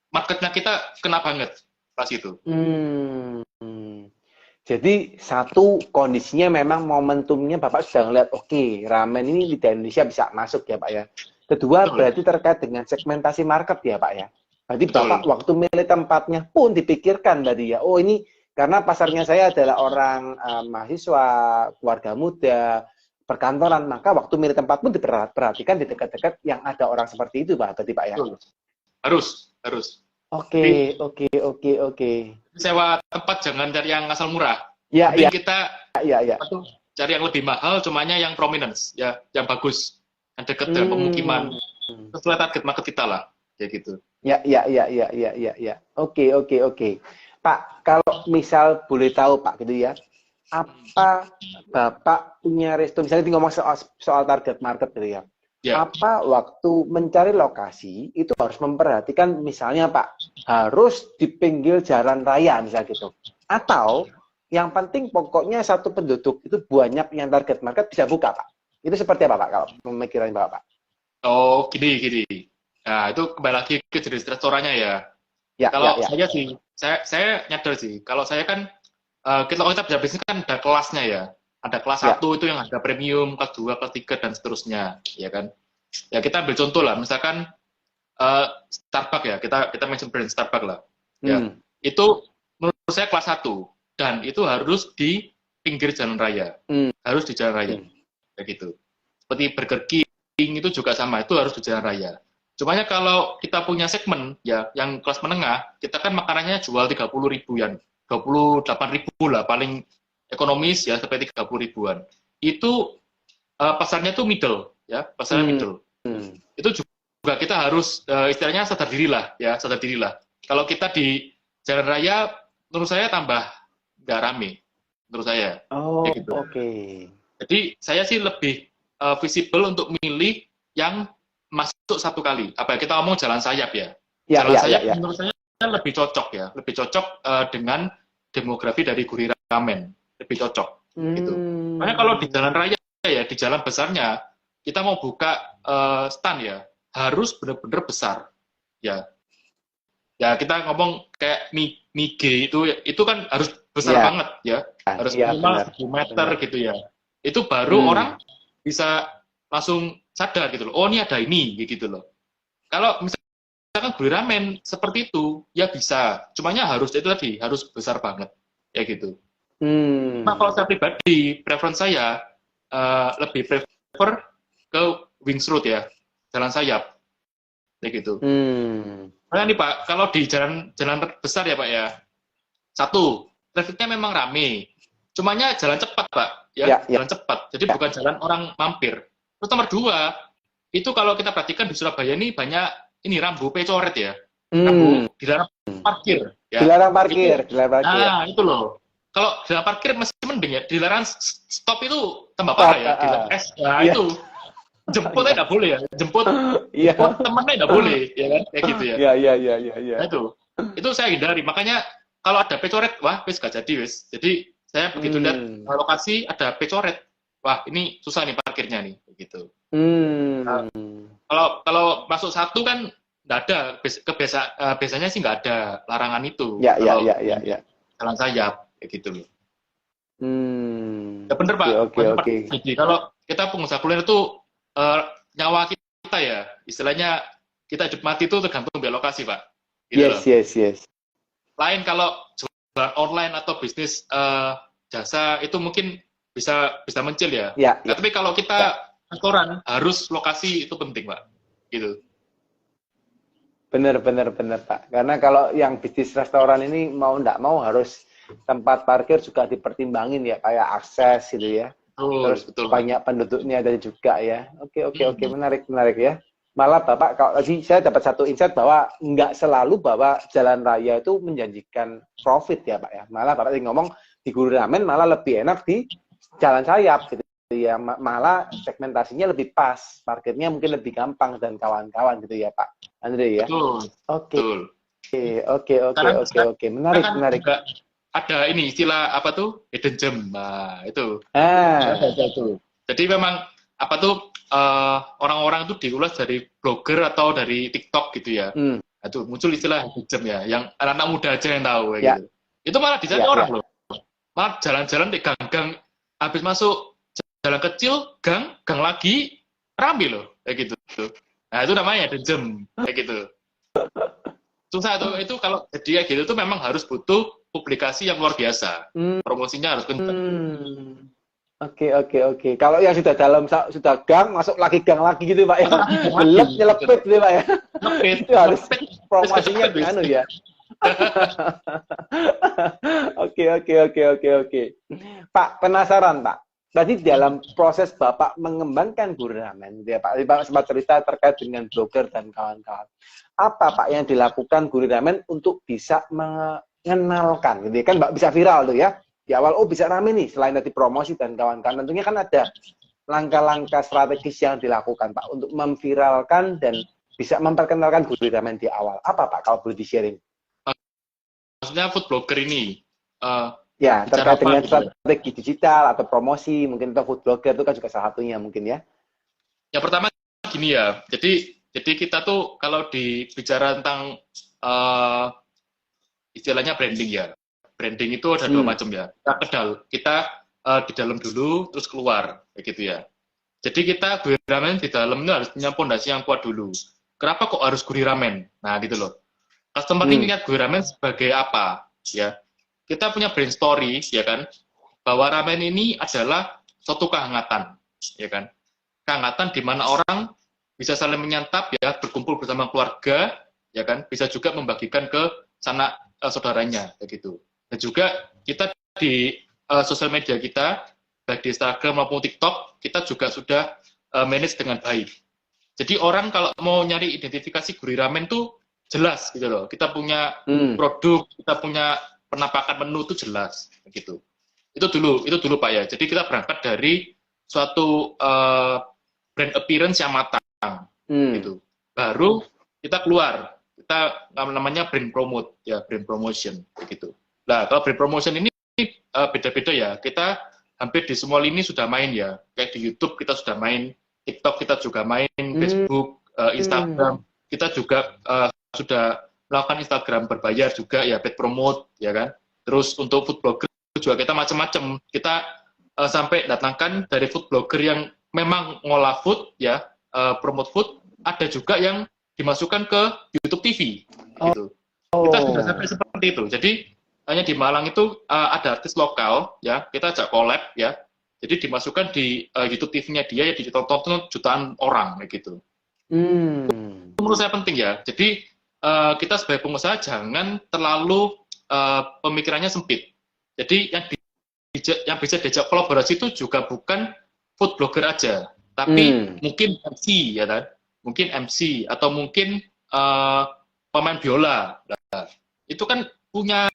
Speaker 2: marketnya kita kena banget pas itu.
Speaker 1: Jadi satu kondisinya memang momentumnya Bapak sudah ngeliat ramen ini lidah Indonesia bisa masuk ya Pak ya. Kedua berarti terkait dengan segmentasi market ya Pak ya. Berarti Bapak waktu milih tempatnya pun dipikirkan tadi ya. Ini karena pasarnya saya adalah orang mahasiswa, keluarga muda, perkantoran, maka waktu milih tempat pun diperhatikan di dekat-dekat yang ada orang seperti itu Pak, berarti Pak ya.
Speaker 2: harus.
Speaker 1: Oke.
Speaker 2: Sewa tempat jangan cari yang asal murah.
Speaker 1: Ya,
Speaker 2: Mending
Speaker 1: ya,
Speaker 2: kita
Speaker 1: ya.
Speaker 2: cari yang lebih mahal, cumanya yang prominence, ya, yang bagus, yang dekat dengan pemukiman, sesuai target market kita lah, kayak gitu.
Speaker 1: Ya. Oke. Pak, kalau misal boleh tahu Pak gitu ya, apa Bapak punya restu, misalnya ngomong soal target market gitu ya, apa waktu mencari lokasi itu harus memperhatikan misalnya Pak, harus di pinggir jalan raya misalnya gitu, atau yang penting pokoknya satu penduduk itu banyak yang target market bisa buka Pak, itu seperti apa Pak kalau pemikiran Bapak?
Speaker 2: Oh, gini. Nah, itu kembali lagi ke jenis restorannya ya. Kalau saya sih, saya nyadar sih, kalau saya kan, kalau kita bisa bisnis kan ada kelasnya ya. Ada kelas 1 itu yang ada premium, kelas 2, kelas 3, dan seterusnya, ya kan. Ya kita ambil contoh lah, misalkan Starbucks ya, kita mention brand Starbucks lah. Ya, itu menurut saya kelas 1, dan itu harus di pinggir jalan raya. Harus di jalan raya, kayak gitu. Seperti Burger King itu juga sama, itu harus di jalan raya. Cumanya kalau kita punya segmen ya yang kelas menengah, kita kan makanannya jual 30 ribuan, 28 ribu lah paling ekonomis ya, sampai 30 ribuan. Itu pasarnya tuh middle ya, pasarnya middle. Itu juga kita harus istilahnya sadar diri lah. Kalau kita di jalan raya, menurut saya tambah nggak rame, menurut saya. Gitu. Jadi saya sih lebih visible untuk milih yang masuk satu kali. Apa kita ngomong jalan sayap ya? Jalan sayap menurut saya lebih cocok dengan demografi dari Guri Ramen, lebih cocok. Gitu. Makanya kalau di jalan raya ya, di jalan besarnya kita mau buka stand ya, harus benar-benar besar ya. Ya kita ngomong kayak Mige itu kan harus besar banget ya, harus minimal 1 meter gitu ya. Itu baru orang bisa langsung sadar gitu loh, oh ini ada ini gitu loh. Kalau misalkan Guri Ramen seperti itu ya bisa, cumanya harus itu tadi, harus besar banget ya gitu. Nah kalau saya pribadi, preference saya lebih prefer ke Wings Road ya, jalan sayap kayak gitu. Nah nih Pak, kalau di jalan besar ya Pak ya, 1, trafficnya memang rame, cumanya jalan cepat Pak ya. Jalan cepat, jadi bukan jalan orang mampir. Terus nomor 2, itu kalau kita perhatikan di Surabaya ini banyak ini rambu pecoret ya, rambu dilarang parkir ya. Dilarang parkir. Nah itu loh, kalau dilarang parkir masih mending ya, dilarang stop itu tambah parah ya, dilarang itu jemput aja nggak boleh ya, jemput temennya nggak boleh ya kan, kayak gitu ya. Iya. Nah, itu saya hindari, makanya kalau ada pecoret, wah wis gak jadi wis. Jadi saya begitu lihat lokasi ada pecoret, wah ini susah nih parkirnya nih, gitu. Nah, kalau masuk 1 kan nggak ada, biasanya sih nggak ada larangan itu. Ya. Jalan sayap, kayak gitu loh. Ya bener Pak. Oke. Jadi kalau kita pengusaha kuliner itu nyawa kita ya, istilahnya kita hidup mati itu tergantung dari lokasi Pak. Gitu loh. Yes. Lain kalau jualan online atau bisnis jasa itu mungkin bisa mencil ya. Nah, tapi kalau kita restoran harus lokasi itu penting Pak. Gitu.
Speaker 1: Bener Pak. Karena kalau yang bisnis restoran ini mau nggak mau harus tempat parkir juga dipertimbangin ya, kayak akses gitu ya. Betul, banyak penduduknya ada juga ya. Oke, menarik ya. Malah Bapak, kalau tadi saya dapat satu insight bahwa nggak selalu bahwa jalan raya itu menjanjikan profit ya Pak ya. Malah Bapak tadi ngomong di Guri Ramen malah lebih enak di jalan sayap gitu ya. Malah segmentasinya lebih pas, parkirnya mungkin lebih gampang dan kawan-kawan gitu ya Pak Andre ya.
Speaker 2: Betul.
Speaker 1: Oke. Menarik.
Speaker 2: Ada ini istilah apa tuh, hidden gem. Nah itu. Jadi memang apa tuh, orang-orang itu diulas dari blogger atau dari TikTok gitu ya. Itu muncul istilah hidden gem ya, yang anak-anak muda aja yang tahu kayak gitu. Itu malah dicari orang loh. Malah jalan-jalan di gang-gang, habis masuk jalan kecil, gang lagi ramai loh kayak gitu. Nah itu namanya hidden gem kayak gitu. Susah itu kalau jadi kayak gitu tuh memang harus butuh publikasi yang luar biasa. Promosinya harus kencang.
Speaker 1: Oke. Kalau yang sudah gang, masuk lagi gang lagi gitu Pak ya. Nyelipit gitu Pak ya.
Speaker 2: Nyelipit.
Speaker 1: Itu harus promosinya anu ya. Oke. Pak, penasaran Pak. Tadi dalam proses Bapak mengembangkan Guriramen, ya Pak, Bapak sempat cerita terkait dengan blogger dan kawan-kawan. Apa Pak yang dilakukan Guriramen untuk bisa mengenalkan? Gitu kan Mbak bisa viral tuh ya. Di awal, oh bisa rame nih, selain tadi promosi dan kawan-kawan. Tentunya kan ada langkah-langkah strategis yang dilakukan Pak untuk memviralkan dan bisa memperkenalkan Guriramen di awal. Apa Pak kalau boleh di-sharing?
Speaker 2: Maksudnya food blogger ini
Speaker 1: ya, terkait dengan
Speaker 2: gitu
Speaker 1: strategi digital atau promosi, mungkin itu food blogger itu kan juga salah satunya mungkin ya.
Speaker 2: Yang pertama gini ya, jadi kita tuh kalau dibicara tentang istilahnya branding ya, branding itu ada dua macam ya. Kita di dalam dulu, terus keluar, kayak gitu ya. Jadi kita Guriramen di dalam itu harus punya fondasi yang kuat dulu. Kenapa kok harus Guriramen? Nah gitu loh. Customer ini lihat Guriramen sebagai apa? Ya, kita punya brand story, ya kan? Bahwa ramen ini adalah suatu kehangatan, ya kan? Kehangatan di mana orang bisa saling menyantap, ya, berkumpul bersama keluarga, ya kan? Bisa juga membagikan ke sanak saudaranya, kayak gitu. Dan juga kita di sosial media kita, baik di Instagram maupun TikTok, kita juga sudah manage dengan baik. Jadi orang kalau mau nyari identifikasi Guriramen tuh jelas gitu loh. Kita punya produk, kita punya penampakan menu itu jelas gitu. Itu dulu Pak ya. Jadi kita berangkat dari suatu brand appearance yang matang gitu. Baru kita keluar, kita namanya brand promote ya, brand promotion gitu. Nah, kalau brand promotion ini beda-beda ya. Kita hampir di semua lini sudah main ya. Kayak di YouTube kita sudah main, TikTok kita juga main, Facebook, Instagram kita juga sudah melakukan Instagram berbayar juga ya, paid promote ya kan. Terus untuk food blogger juga kita macam-macam. Kita sampai datangkan dari food blogger yang memang ngolah food ya, promote food, ada juga yang dimasukkan ke YouTube TV gitu. Kita sudah sampai seperti itu. Jadi hanya di Malang itu ada artis lokal ya, kita ajak collab ya. Jadi dimasukkan di YouTube TV-nya dia ya, ditonton jutaan orang kayak gitu. Itu menurut saya penting ya. Jadi kita sebagai pengusaha jangan terlalu pemikirannya sempit. Jadi yang bisa diajak kolaborasi itu juga bukan food blogger aja, tapi mungkin MC ya kan, mungkin MC atau mungkin pemain biola. Nah, itu kan punya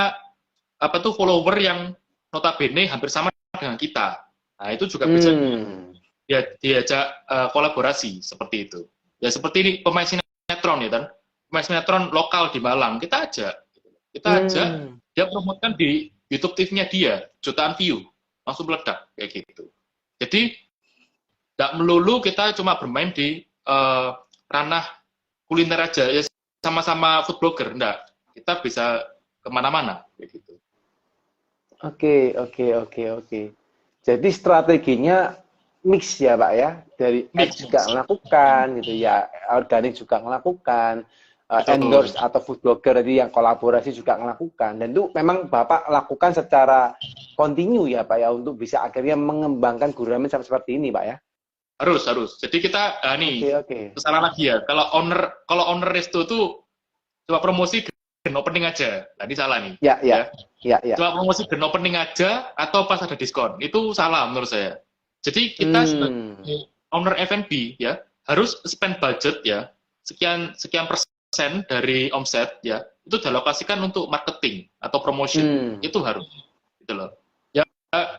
Speaker 2: apa tuh follower yang notabene hampir sama dengan kita. Nah itu juga bisa diajak kolaborasi seperti itu. Ya seperti ini pemain sinetron ya kan. Pemain sinetron lokal di Malang, kita ajak, dia promotekan di YouTube TV-nya dia, jutaan view, langsung meledak, kayak gitu. Jadi, tidak melulu kita cuma bermain di ranah kuliner aja, ya sama-sama food blogger, enggak. Kita bisa kemana-mana, kayak gitu.
Speaker 1: Oke. Jadi strateginya mix ya Pak ya, dari ads juga melakukan gitu ya, organik juga melakukan, endorse atau food blogger tadi yang kolaborasi juga melakukan, dan itu memang Bapak lakukan secara kontinu ya Pak ya, untuk bisa akhirnya mengembangkan Guriramen sampai seperti ini Pak ya.
Speaker 2: Harus. Jadi kita kesalahan lagi ya. Kalau owner resto tuh cuma promosi grand opening aja, tadi salah nih. Ya. Cuma promosi grand opening aja atau pas ada diskon, itu salah menurut saya. Jadi kita sebagai owner F&B ya harus spend budget ya sekian persen dari omset ya, itu dialokasikan untuk marketing atau promotion. Itu harus gitu loh ya.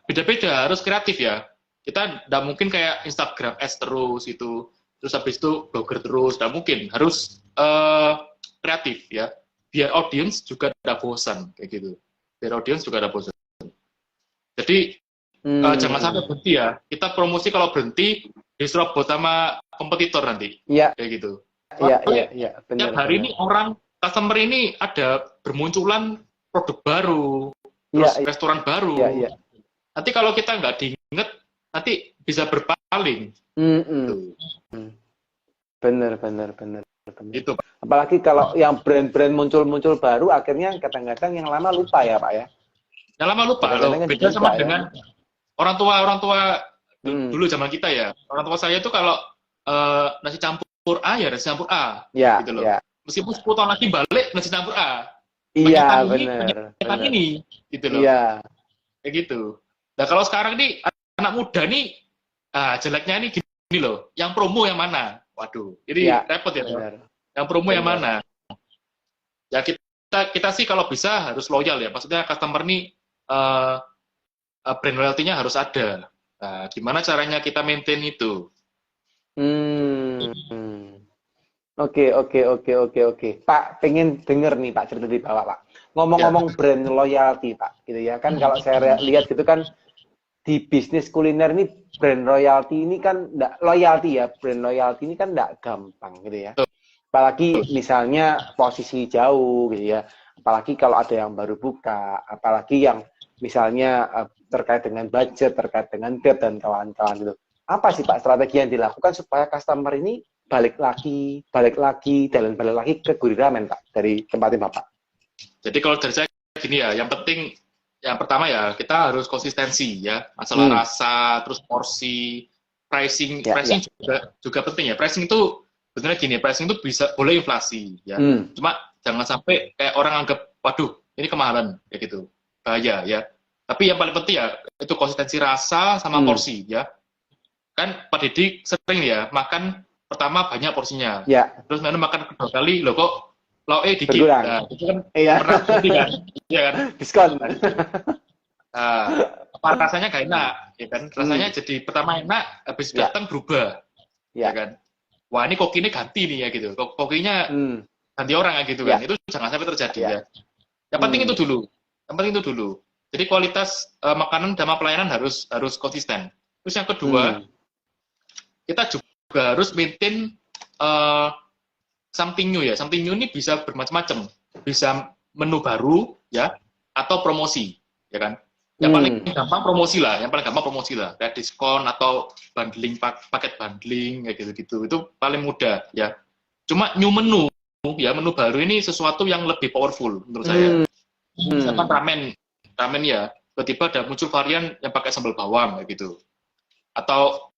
Speaker 2: Beda-beda, harus kreatif ya. Kita tidak mungkin kayak Instagram ads terus itu, terus habis itu blogger terus, tidak mungkin. Harus kreatif ya, biar audience juga tidak bosan kayak gitu, biar audience juga tidak bosan. Jadi jangan sampai berhenti ya. Kita promosi kalau berhenti diserobot sama kompetitor nanti kayak gitu.
Speaker 1: Iya.
Speaker 2: Tiap hari ini orang customer ini ada bermunculan produk baru, terus restoran baru. Nanti kalau kita nggak diinget, nanti bisa berpaling.
Speaker 1: Bener.
Speaker 2: Itu.
Speaker 1: Apalagi kalau yang brand-brand muncul baru, akhirnya kadang-kadang yang lama lupa ya Pak ya.
Speaker 2: Yang lama lupa. Loh. Beda sama dengan orang tua dulu zaman kita ya. Orang tua saya itu kalau nasi campur A ya nasi campur A, gitu loh. meskipun 10 tahun lagi balik nasi campur A.
Speaker 1: Iya,
Speaker 2: Penyetan
Speaker 1: benar.
Speaker 2: ini, gitu loh.
Speaker 1: Iya.
Speaker 2: Kayak gitu. Nah kalau sekarang nih anak muda nih, jeleknya nih gini loh, yang promo yang mana? Waduh,
Speaker 1: Iya,
Speaker 2: jadi repot ya.
Speaker 1: benar.
Speaker 2: Yang promo yang
Speaker 1: Benar.
Speaker 2: mana? Ya kita sih kalau bisa harus loyal ya. Maksudnya customer nih brand loyalty-nya harus ada. Nah, gimana caranya kita maintain itu?
Speaker 1: Hmm. Oke. Pak, pengen denger nih Pak cerita di bawah Pak.
Speaker 2: Ya.
Speaker 1: Ngomong-ngomong brand loyalty Pak, gitu ya. Kan kalau saya lihat gitu kan di bisnis kuliner ini brand loyalty ini kan brand loyalty ini kan enggak gampang gitu ya. Apalagi misalnya posisi jauh gitu ya. Apalagi kalau ada yang baru buka, apalagi yang misalnya terkait dengan budget, terkait dengan debt dan kawan-kawan gitu. Apa sih Pak strategi yang dilakukan supaya customer ini balik lagi, dan balik lagi ke Gurih Ramen Pak dari tempatnya Bapak?
Speaker 2: Jadi kalau dari saya gini ya, yang penting yang pertama ya kita harus konsistensi ya, masalah rasa, terus porsi, pricing
Speaker 1: Ya.
Speaker 2: juga penting ya. Pricing itu sebenarnya gini, pricing itu boleh inflasi ya. Cuma jangan sampai kayak orang anggap, waduh ini kemahalan kayak gitu, bahaya ya. Tapi yang paling penting ya itu konsistensi rasa sama porsi ya. Kan Pak Didik sering ya makan pertama banyak porsinya, terus nanti makan kedua kali loh kok lauknya dikit.
Speaker 1: Berkurang.
Speaker 2: Nah, itu kan
Speaker 1: Iya.
Speaker 2: pernah terjadi kan, iya kan?
Speaker 1: Diskon.
Speaker 2: Apa rasanya gak enak, ya kan? Rasanya jadi pertama enak, habis datang berubah, ya kan? Wah ini kokinya ganti nih ya gitu, kokinya ganti orang ya gitu kan? Itu jangan sampai terjadi ya. Yang penting itu dulu. Jadi kualitas makanan dan pelayanan harus konsisten. Terus yang kedua, kita juga harus maintain something new ya. Something new ini bisa bermacam-macam. Bisa menu baru ya, atau promosi, ya kan? Yang paling gampang promosi lah. Kayak diskon atau bundling, paket bundling kayak gitu-gitu. Itu paling mudah ya. Cuma new menu ya, menu baru ini sesuatu yang lebih powerful menurut saya. Misalkan ramen ya, tiba-tiba ada muncul varian yang pakai sambal bawang kayak gitu. Atau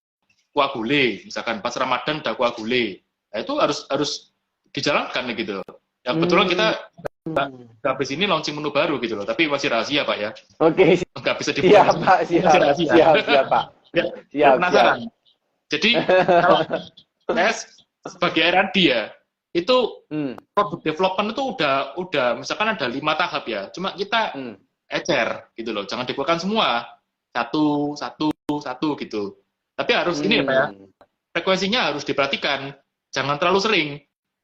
Speaker 2: kuah gulai, misalkan pas Ramadan ada kuah gulai. Nah, itu harus dijalankan gitu. Ya kebetulan kita habis ini launching menu baru gitu loh, tapi masih rahasia Pak ya.
Speaker 1: Oke.
Speaker 2: Nggak bisa dibuka.
Speaker 1: Siap Pak, siap Pak.
Speaker 2: Siap. Penasaran. Jadi kalau saya sebagai R&D ya, itu produk development itu udah misalkan ada 5 tahap ya. Cuma kita ecer gitu loh, jangan dibuatkan semua. Satu gitu. Tapi harus ini ya Pak ya, frekuensinya harus diperhatikan. Jangan terlalu sering.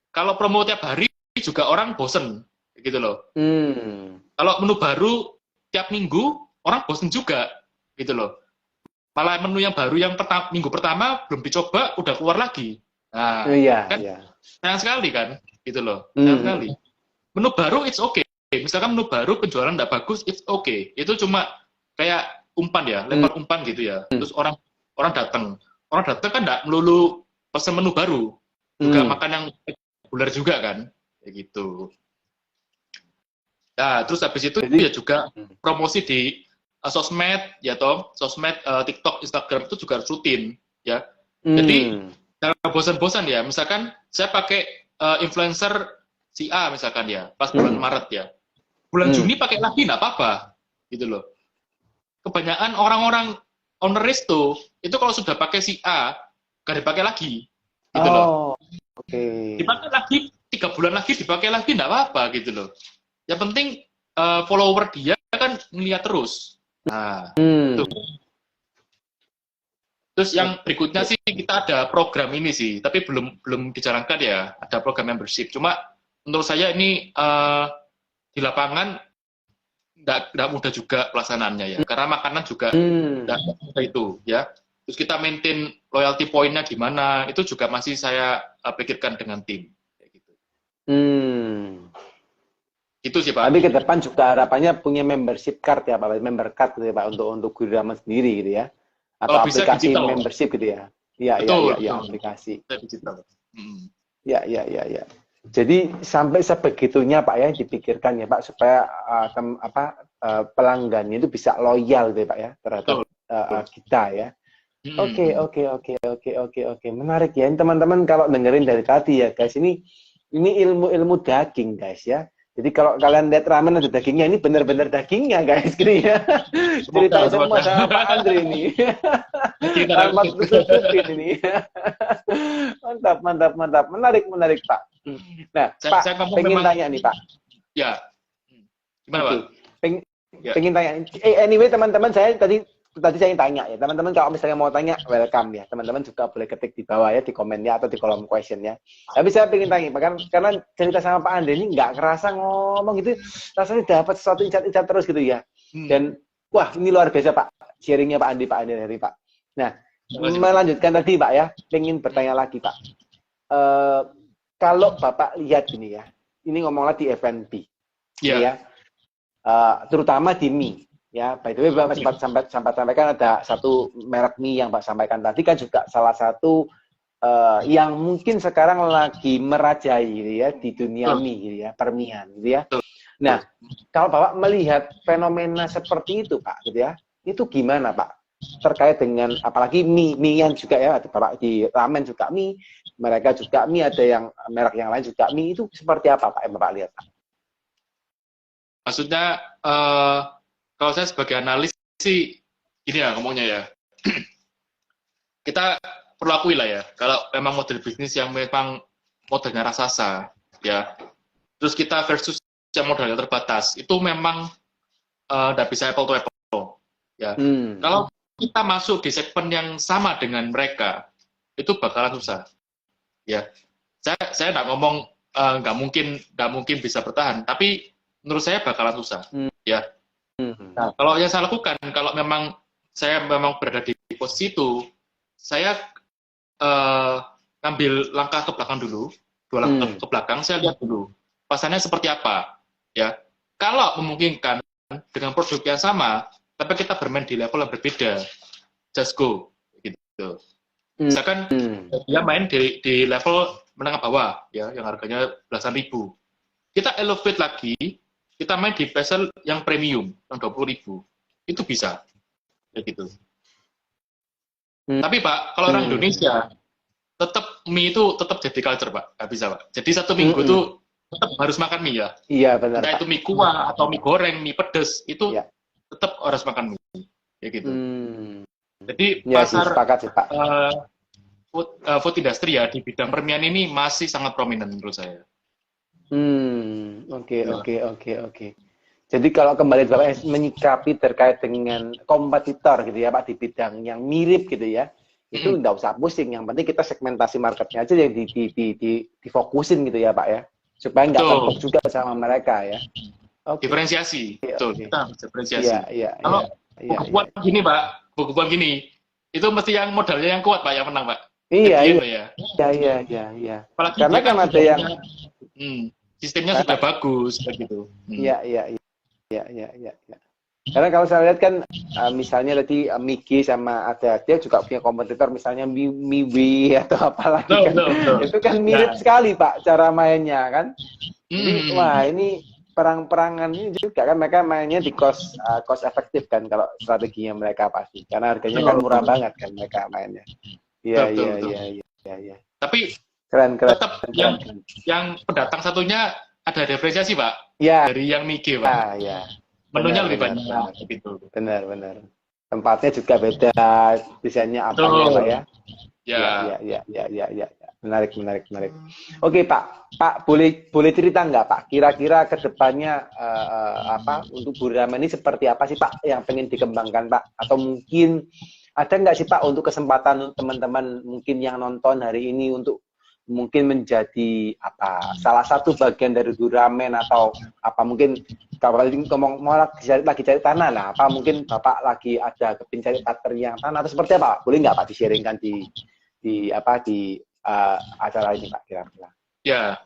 Speaker 2: Kalau promo tiap hari juga orang bosen gitu loh. Kalau menu baru tiap minggu orang bosen juga gitu loh. Malah menu yang baru yang minggu pertama belum dicoba udah keluar lagi. Nah, kan sayang sekali kan gitu loh. Sayang sekali. Menu baru it's okay. Misalkan menu baru penjualan nggak bagus it's okay. Itu cuma kayak umpan ya, lempar umpan gitu ya. Terus orang datang kan nggak melulu pesen menu baru, juga makan yang reguler juga kan, kayak gitu. Nah, terus habis itu ya juga promosi di sosmed ya toh, TikTok, Instagram itu juga harus rutin ya. Jadi jangan bosan-bosan ya. Misalkan saya pakai influencer si A misalkan ya, pas bulan Maret ya, bulan Juni pakai lagi nggak apa-apa, gitu loh. Kebanyakan orang-orang owneris itu kalau sudah pakai si A gak dipakai lagi gitu loh. Dipakai lagi 3 bulan lagi dipakai lagi nggak apa-apa gitu loh. Yang penting follower dia kan ngeliat terus. Nah, itu. Terus yang berikutnya sih kita ada program ini sih, tapi belum dijalankan ya. Ada program membership. Cuma menurut saya ini di lapangan nggak mudah juga pelaksanaannya ya, karena makanan juga nggak mudah itu ya. Terus kita maintain loyalty point-nya gimana, itu juga masih saya pikirkan dengan tim kayak gitu. Itu sih Pak.
Speaker 1: Tapi ke depan juga harapannya punya membership card ya Pak, member card gitu ya Pak, untuk Gurih Ramen sendiri gitu ya, atau aplikasi digital membership gitu ya. Iya, aplikasi
Speaker 2: digital.
Speaker 1: Ya. Jadi sampai sebegitunya Pak ya dipikirkan ya Pak, supaya pelanggannya itu bisa loyal gitu ya Pak ya terhadap kita ya. Oke. Menarik ya teman-teman, kalau dengerin dari tadi ya guys, ini ini ilmu daging guys ya. Jadi kalau kalian lihat ramen ada dagingnya, ini benar-benar dagingnya guys, gini ya. Ceritain semua sama Pak Andri ini. Tanpa tutup-tutupin ini. Mantap, mantap, mantap. Menarik, menarik Pak. Nah, Pak, pengen tanya nih Pak.
Speaker 2: Ya. Gimana Pak?
Speaker 1: Pengen tanya. Anyway teman-teman, saya tadi saya tanya ya. Teman-teman kalau misalnya mau tanya, welcome ya. Teman-teman juga boleh ketik di bawah ya, di komennya atau di kolom question ya. Tapi saya pengen tanya, karena cerita sama Pak Andri ini nggak kerasa ngomong gitu, rasanya dapat sesuatu insight-insight terus gitu ya. Dan wah ini luar biasa Pak, sharingnya Pak Andi dari Pak. Nah, melanjutkan tadi Pak ya, pengen bertanya lagi Pak. Kalau Bapak lihat gini ya, ini ngomonglah di F&B, ya, terutama di mie. Ya, by the way, Bapak sempat sampaikan ada satu merek mie yang Pak sampaikan tadi kan juga salah satu yang mungkin sekarang lagi merajai gitu ya di dunia mie gitu ya, permian gitu ya. Nah, kalau Bapak melihat fenomena seperti itu Pak gitu ya, itu gimana Pak? Terkait dengan apalagi mie yang juga ya, Bapak di ramen juga mie, mereka juga mie, ada yang merek yang lain juga mie, itu seperti apa Pak yang Bapak lihat Pak?
Speaker 2: Maksudnya kalau saya sebagai analis sih, gini ya ngomongnya ya, kita perlu akui lah ya, kalau memang model bisnis yang memang modelnya raksasa, ya, terus kita versus yang modalnya terbatas, itu memang nggak bisa apple to apple, ya. Kalau kita masuk di segmen yang sama dengan mereka, itu bakalan susah, ya. Saya nggak ngomong nggak mungkin bisa bertahan, tapi menurut saya bakalan susah, ya. Nah, kalau yang saya lakukan, kalau memang saya memang berada di posisi itu, saya ngambil langkah ke belakang dulu, 2 langkah ke belakang, saya lihat dulu pasarnya seperti apa, ya. Kalau memungkinkan dengan produk yang sama, tapi kita bermain di level yang berbeda, just go, gitu. Misalkan dia main di level menengah bawah, ya, yang harganya belasan ribu. Kita elevate lagi. Kita main di pasar yang premium, yang 20.000. Itu bisa. Ya gitu. Tapi Pak, kalau orang Indonesia, tetap mie itu tetap jadi culture Pak. Nggak bisa Pak. Jadi satu minggu itu tetap harus makan mie ya.
Speaker 1: Iya benar.
Speaker 2: Entah itu mie kuah, atau mie goreng, mie pedes, itu tetap harus makan mie. Ya gitu. Jadi pasar food industry ya, di bidang permian ini masih sangat prominent menurut saya.
Speaker 1: Oke. Jadi kalau kembali Bapak menyikapi terkait dengan kompetitor gitu ya Pak di bidang yang mirip gitu ya, itu nggak usah pusing. Yang penting kita segmentasi marketnya aja yang difokusin gitu ya Pak ya, supaya nggak terpok juga sama mereka ya.
Speaker 2: Diferensiasi, betul. Kita diferensiasi. Kalau buku kuat gini Pak, buku kuat gini, itu mesti yang modalnya yang kuat Pak yang menang Pak.
Speaker 1: Iya.
Speaker 2: Apalagi
Speaker 1: karena kan ada yang
Speaker 2: sistemnya sudah bagus kayak gitu.
Speaker 1: Iya. Karena kalau saya lihat kan misalnya tadi Miki sama ada dia juga punya kompetitor misalnya Miwi atau apalagi itu kan mirip sekali Pak cara mainnya kan. Jadi wah ini perang-perangan ini juga kan mereka mainnya di cost efektif kan kalau strateginya mereka pasti karena harganya kan murah banget kan mereka mainnya. Iya.
Speaker 2: Tapi
Speaker 1: keren.
Speaker 2: Tetap yang pendatang satunya ada diferensiasi Pak. Dari yang Miki Pak. Menunya lebih banyak gitu.
Speaker 1: Benar. Tempatnya juga beda, desainnya apa ya Pak ya. Menarik. Oke Pak boleh cerita nggak Pak? Kira-kira kedepannya untuk Burama ini seperti apa sih Pak yang pengen dikembangkan Pak? Atau mungkin ada nggak sih Pak untuk kesempatan teman-teman mungkin yang nonton hari ini untuk mungkin menjadi salah satu bagian dari Duramen atau mungkin kalau ngomong mau lagi cari tanah lah mungkin Bapak lagi ada kepingin cari partner yang tanah atau seperti apa boleh nggak Pak di-sharingkan di acara ini Pak kira-kira?
Speaker 2: Ya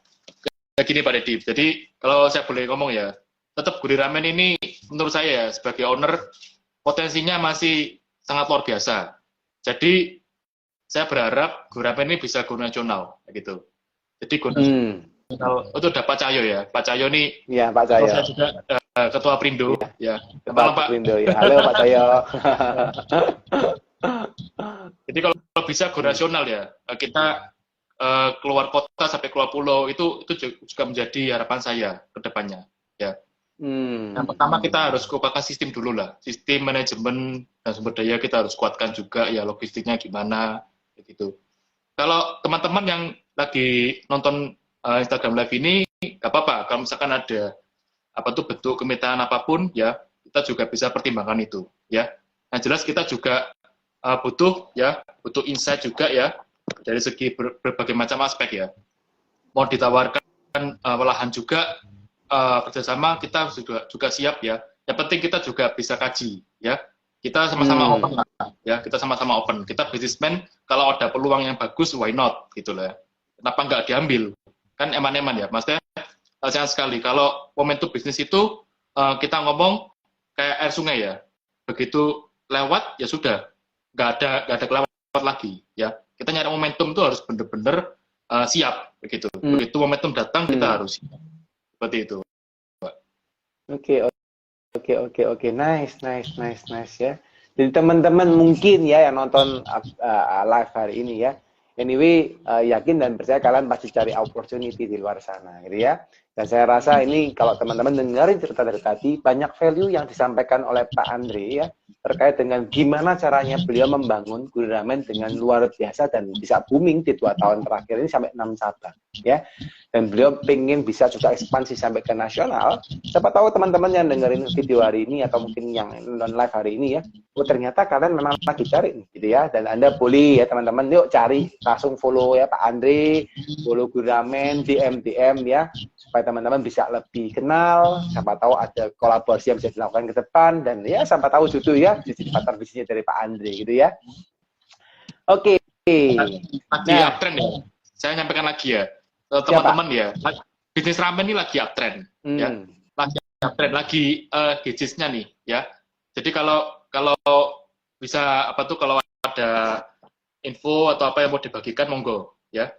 Speaker 2: gini Pak Deddy, jadi kalau saya boleh ngomong ya tetap Guri Ramen ini menurut saya ya sebagai owner potensinya masih sangat luar biasa. Jadi saya berharap Guri Ramen ini bisa go nasional gitu. Jadi go nasional itu ada Pak Cahyo ya. Pak Cahyo ini
Speaker 1: Pak Cahyo.
Speaker 2: Saya juga Ketua Prindo ya.
Speaker 1: Ketua Pak Prindo ya. Halo Pak Cahyo.
Speaker 2: Jadi kalau bisa go nasional ya. Kita keluar kota sampai keluar pulau itu juga menjadi harapan saya ke depannya. Ya. Yang pertama kita harus kuatkan sistem dulu lah, sistem manajemen dan sumber daya kita harus kuatkan juga ya, logistiknya gimana gitu. Kalau teman-teman yang lagi nonton Instagram Live ini nggak apa-apa kalau misalkan ada bentuk kemitraan apapun ya, kita juga bisa pertimbangkan itu ya. Yang jelas kita juga butuh insight juga ya dari segi berbagai macam aspek ya. Mau ditawarkan lahan juga kerjasama kita juga siap ya. Yang penting kita juga bisa kaji ya. Kita sama-sama open lah ya. Kita sama-sama open. Kita bisnismen kalau ada peluang yang bagus, why not gitu lah. Kenapa nggak diambil? Kan eman-eman ya. Maksudnya sayang sekali kalau momentum bisnis itu kita ngomong kayak air sungai ya. Begitu lewat ya sudah, nggak ada kelewat lagi ya. Kita nyari momentum itu harus benar-benar siap begitu. Begitu momentum datang kita harus siap. Seperti itu.
Speaker 1: Oke. Nice ya. Jadi teman-teman mungkin ya yang nonton live hari ini ya. Anyway, yakin dan percaya kalian pasti cari opportunity di luar sana, gitu ya. Dan saya rasa ini kalau teman-teman dengerin cerita dari tadi, banyak value yang disampaikan oleh Pak Andre ya, terkait dengan gimana caranya beliau membangun Guru Ramen dengan luar biasa dan bisa booming di 2 tahun terakhir ini sampai 6 cabang, ya. Dan beliau pengen bisa juga ekspansi sampai ke nasional. Siapa tahu teman-teman yang dengerin video hari ini atau mungkin yang non live hari ini ya, oh ternyata kalian memang lagi cari gitu ya, dan Anda boleh ya teman-teman, yuk cari langsung follow ya Pak Andre, follow Guru Ramen, DM ya, supaya teman-teman bisa lebih kenal, siapa tahu ada kolaborasi yang bisa dilakukan ke depan, dan ya siapa tahu jodoh ya jadi partner bisnisnya dari Pak Andre gitu ya. Oke.
Speaker 2: Lagi uptrend ya, saya nyampaikan lagi ya teman-teman ya, bisnis ramen ini lagi uptrend ya, lagi uptrend, lagi gadgetsnya nih ya. Jadi kalau bisa kalau ada info atau apa yang mau dibagikan monggo ya.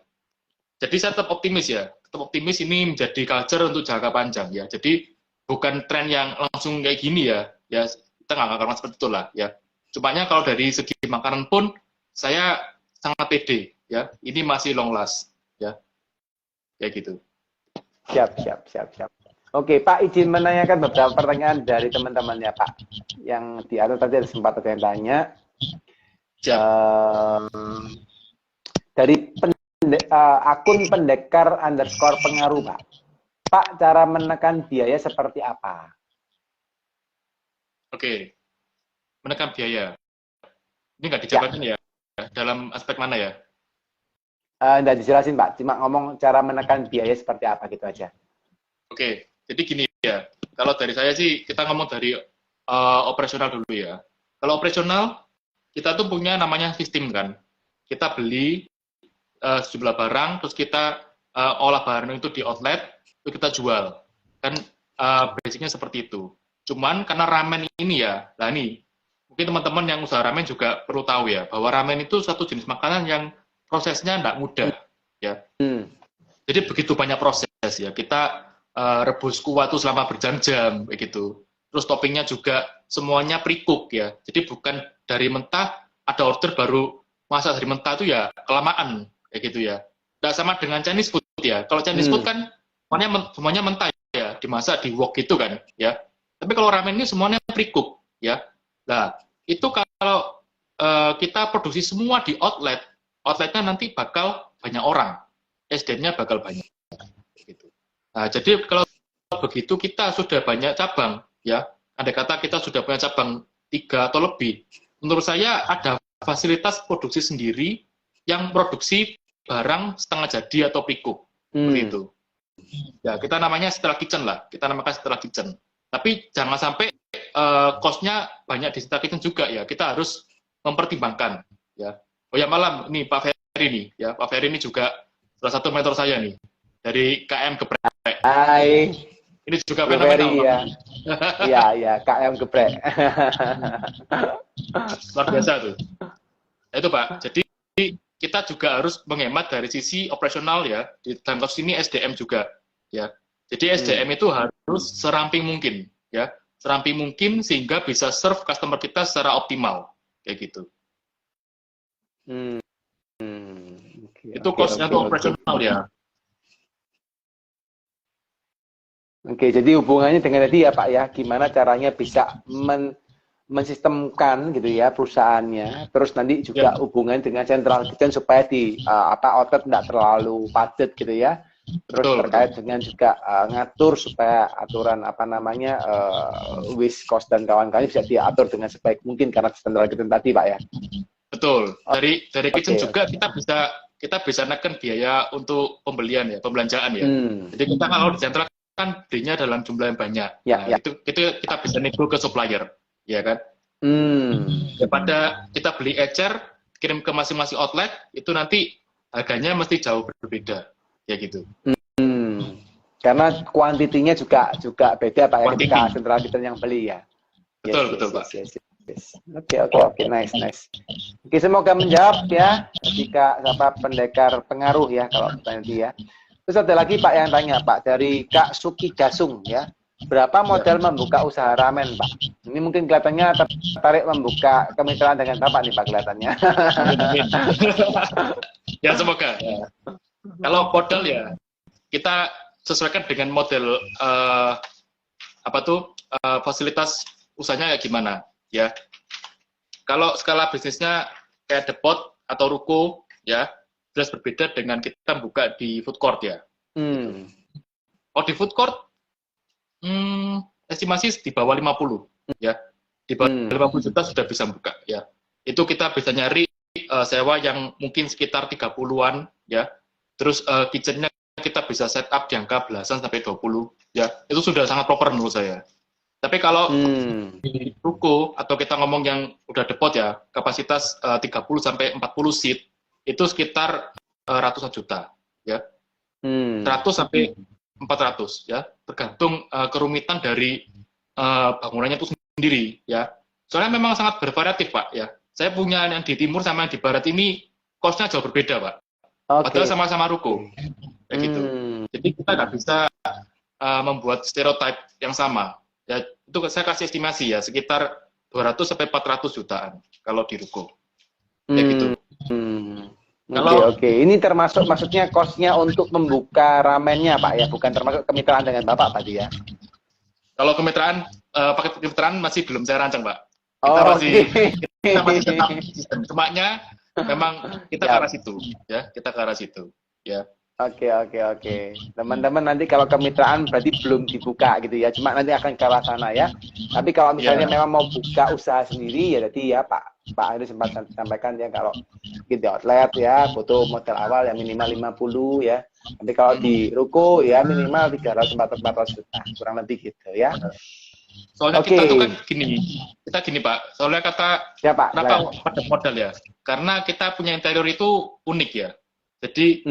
Speaker 2: Jadi saya tetap optimis ini menjadi culture untuk jangka panjang ya. Jadi bukan tren yang langsung kayak gini ya kita nggak akan seperti itulah ya. Cumanya kalau dari segi makanan pun saya sangat pede ya, ini masih long last ya, kayak gitu.
Speaker 1: Siap. Oke, Pak izin menanyakan beberapa pertanyaan dari teman-temannya Pak. Yang di atas tadi ada sempat ada yang tanya. Dari akun pendekar _ pengaruh Pak. Pak, cara menekan biaya seperti apa?
Speaker 2: Oke, menekan biaya. Ini nggak dijabarkan ya? Dalam aspek mana ya?
Speaker 1: Nggak dijelasin Pak, cuma ngomong cara menekan biaya seperti apa gitu aja.
Speaker 2: Oke, jadi gini ya, kalau dari saya sih kita ngomong dari operasional dulu ya. Kalau operasional, kita tuh punya namanya sistem kan. Kita beli sejumlah barang, terus kita olah barang itu di outlet, itu kita jual. Kan basicnya seperti itu. Cuman karena ramen ini ya, nah ini, mungkin teman-teman yang usaha ramen juga perlu tahu ya, bahwa ramen itu suatu jenis makanan yang prosesnya tidak mudah ya. Jadi begitu banyak proses ya. Kita rebus kuah itu selama berjam-jam begitu. Terus toppingnya juga semuanya pre-cook ya. Jadi bukan dari mentah, ada order baru masak dari mentah itu ya kelamaan kayak gitu ya. Tidak sama dengan Chinese food ya. Kalau Chinese food kan semuanya mentah ya, dimasak di wok gitu kan ya. Tapi kalau ramen ini semuanya pre-cook ya. Nah, itu kalau kita produksi semua di outletnya nanti bakal banyak orang, SDM-nya bakal banyak. Gitu. Nah, jadi kalau begitu kita sudah banyak cabang, ya, andai kata kita sudah punya cabang 3 atau lebih, menurut saya ada fasilitas produksi sendiri yang produksi barang setengah jadi atau pre-cook, begitu. Ya, kita namanya setelah kitchen lah, kita namakan setelah kitchen. Tapi jangan sampai cost-nya banyak di setelah kitchen juga ya, kita harus mempertimbangkan, ya. Oh ya malam, nih Pak Ferry nih, ya Pak Ferry ini juga salah satu mentor saya nih dari KM Geprek.
Speaker 1: Hai.
Speaker 2: Ini juga fenomenal.
Speaker 1: Ya. Iya, KM Geprek.
Speaker 2: Luar biasa tuh. Nah, itu Pak. Jadi kita juga harus menghemat dari sisi operasional ya. Di dalam kasus ini SDM juga, ya. Jadi SDM itu harus seramping mungkin, ya. Seramping mungkin sehingga bisa serve customer kita secara optimal, kayak gitu. Itu cost-nya untuk operasional ya.
Speaker 1: Oke, jadi hubungannya dengan tadi ya Pak ya, gimana caranya bisa mensistemkan gitu ya perusahaannya, terus nanti juga hubungan dengan central kitchen supaya di outlet tidak terlalu padat gitu ya, terus terkait dengan juga ngatur supaya aturan waste cost dan kawan-kawannya bisa diatur dengan sebaik mungkin karena central kitchen tadi Pak ya.
Speaker 2: Betul. Dari kitchen juga kita bisa neken biaya untuk pembelanjaan ya. Jadi kita kalau di central kan belinya dalam jumlah yang banyak. Itu kita bisa nego ke supplier, ya kan? Daripada kita beli ecer, kirim ke masing-masing outlet, itu nanti harganya mesti jauh berbeda, ya gitu.
Speaker 1: Karena kuantitinya juga beda Pak ya, ketika central kitchen yang beli ya.
Speaker 2: Betul Pak.
Speaker 1: Oke, nice. Oke, semoga menjawab ya, jika pendekar pengaruh ya kalau nanti ya. Terus ada lagi Pak yang tanya Pak, dari Kak Suki Jasung ya, berapa modal membuka usaha ramen Pak? Ini mungkin kelihatannya tertarik membuka kemitraan dengan Bapak nih Pak kelihatannya.
Speaker 2: Ya semoga. Ya. Kalau modal ya, kita sesuaikan dengan model fasilitas usahanya kayak gimana ya. Kalau skala bisnisnya kayak depot atau ruko ya, jelas berbeda dengan kita buka di food court ya. Kalau di food court, estimasi di bawah 50 ya. Di bawah 50 juta sudah bisa buka ya. Itu kita bisa nyari sewa yang mungkin sekitar 30-an ya. Terus kitchennya kita bisa set up di angka belasan sampai 20 ya. Itu sudah sangat proper menurut saya. Tapi kalau di ruko atau kita ngomong yang udah depot ya, kapasitas 30 sampai 40 seat itu sekitar ratusan juta ya. 100 sampai 400 ya, tergantung kerumitan dari bangunannya itu sendiri ya. Soalnya memang sangat bervariatif Pak ya. Saya punya yang di timur sama yang di barat ini cost-nya jauh berbeda Pak. Padahal sama-sama ruko kayak gitu. Jadi kita nggak bisa membuat stereotip yang sama. Ya, itu saya kasih estimasi ya, sekitar 200 sampai 400 jutaan kalau di ruko. Kayak gitu.
Speaker 1: Oke. Ini termasuk maksudnya cost-nya untuk membuka ramennya Pak ya, bukan termasuk kemitraan dengan Bapak tadi ya.
Speaker 2: Kalau kemitraan, paket kemitraan masih belum saya rancang Pak. Kita masih tetap sistem. Cumaknya memang kita ke arah situ ya, kita ke arah situ ya.
Speaker 1: Oke. Teman-teman nanti kalau kemitraan berarti belum dibuka gitu ya, cuma nanti akan ke arah sana ya. Tapi kalau misalnya memang mau buka usaha sendiri ya, jadi ya Pak Ari sempat sampaikan ya, kalau di outlet ya butuh modal awal yang minimal 50 ya. Nanti kalau di ruko ya minimal 300-400 juta, kurang lebih gitu ya.
Speaker 2: Soalnya kita tuh kan gini Pak, soalnya kenapa pada modal ya? Karena kita punya interior itu unik ya. Jadi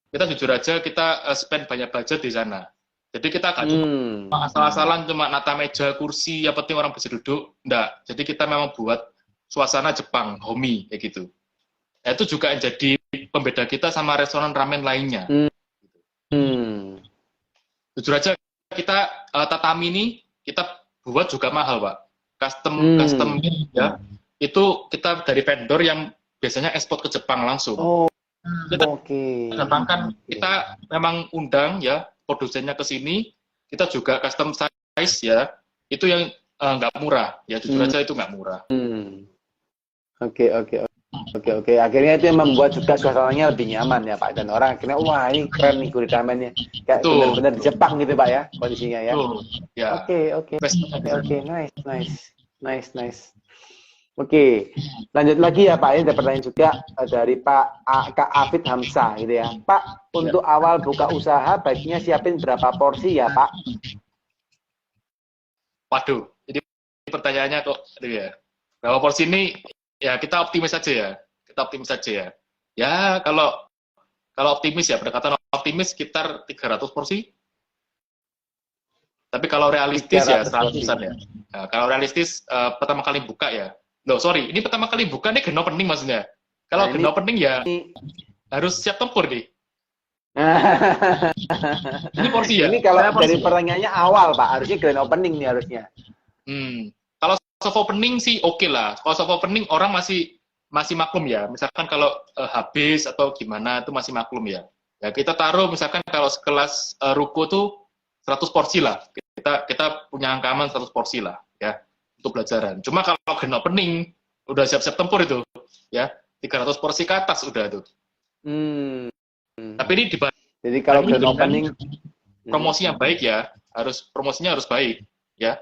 Speaker 2: kita jujur aja kita spend banyak budget di sana. Jadi kita gak cuma asal-asalan cuma nata meja, kursi, yang penting orang bisa duduk. Enggak. Jadi kita memang buat suasana Jepang, homey kayak gitu. Nah, itu juga yang jadi pembeda kita sama restoran ramen lainnya. Jujur aja kita tatami ini kita buat juga mahal Pak. Custom ya. Itu kita dari vendor yang biasanya ekspor ke Jepang langsung. Kita memang undang ya produsennya ke sini, kita juga custom size ya, itu yang nggak murah ya, jujur aja itu nggak murah.
Speaker 1: Oke. Akhirnya itu yang membuat juga suasananya lebih nyaman ya Pak, dan orang akhirnya wah ini keren nih kulit ramennya, kayak benar-benar di Jepang gitu Pak ya kondisinya ya. Oke. Nice. Oke, lanjut lagi ya Pak, ini ada pertanyaan juga dari Kak Afid Hamzah gitu ya. Pak, untuk awal buka usaha baiknya siapin berapa porsi ya Pak?
Speaker 2: Waduh, ini pertanyaannya kok ya. Berapa porsi ini ya kita optimis saja ya. Ya kalau optimis ya, pendekatan optimis sekitar 300 porsi. Tapi kalau realistis ya 100-an ya. Nah, kalau realistis pertama kali buka ya. Ini pertama kali buka nih grand opening maksudnya. Kalau grand opening ya harus siap tempur nih. Ini porsi ya.
Speaker 1: Ini kalau dari pertanyaannya awal Pak, harusnya grand opening nih harusnya.
Speaker 2: Kalau soft opening sih oke lah. Kalau soft opening orang masih masih maklum ya. Misalkan kalau habis atau gimana itu masih maklum ya. Ya kita taruh misalkan kalau sekelas ruko tuh 100 porsi lah. Kita punya angka aman 100 porsi lah ya untuk pelajaran. Cuma kalau grand opening udah siap-siap tempur itu ya 300 porsi ke atas udah tuh. Tapi ini
Speaker 1: Jadi kalau grand
Speaker 2: dengan
Speaker 1: opening
Speaker 2: promosi yang baik ya, promosinya harus baik ya.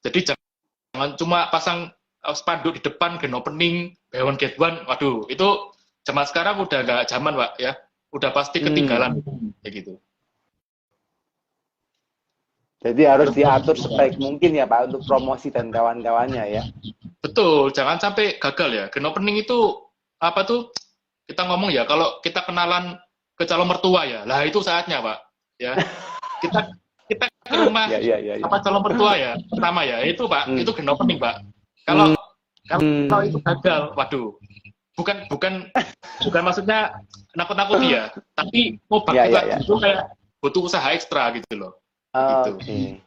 Speaker 2: Jadi jangan cuma pasang spanduk di depan grand opening, buy one get one. Waduh, itu zaman sekarang udah nggak zaman, Pak ya. Udah pasti ketinggalan kayak gitu.
Speaker 1: Jadi harus diatur sebaik mungkin ya Pak untuk promosi dan kawan-kawannya ya.
Speaker 2: Betul, jangan sampai gagal ya. Grand opening itu apa tuh? Kita ngomong ya, kalau kita kenalan ke calon mertua ya, lah itu saatnya Pak. Ya, kita ke rumah apa calon mertua ya, pertama ya, itu Pak, itu grand opening Pak. Kalau itu gagal, waduh, bukan maksudnya nakut-nakuti ya, tapi mau bakti itu kayak butuh usaha ekstra gitu loh. Gitu.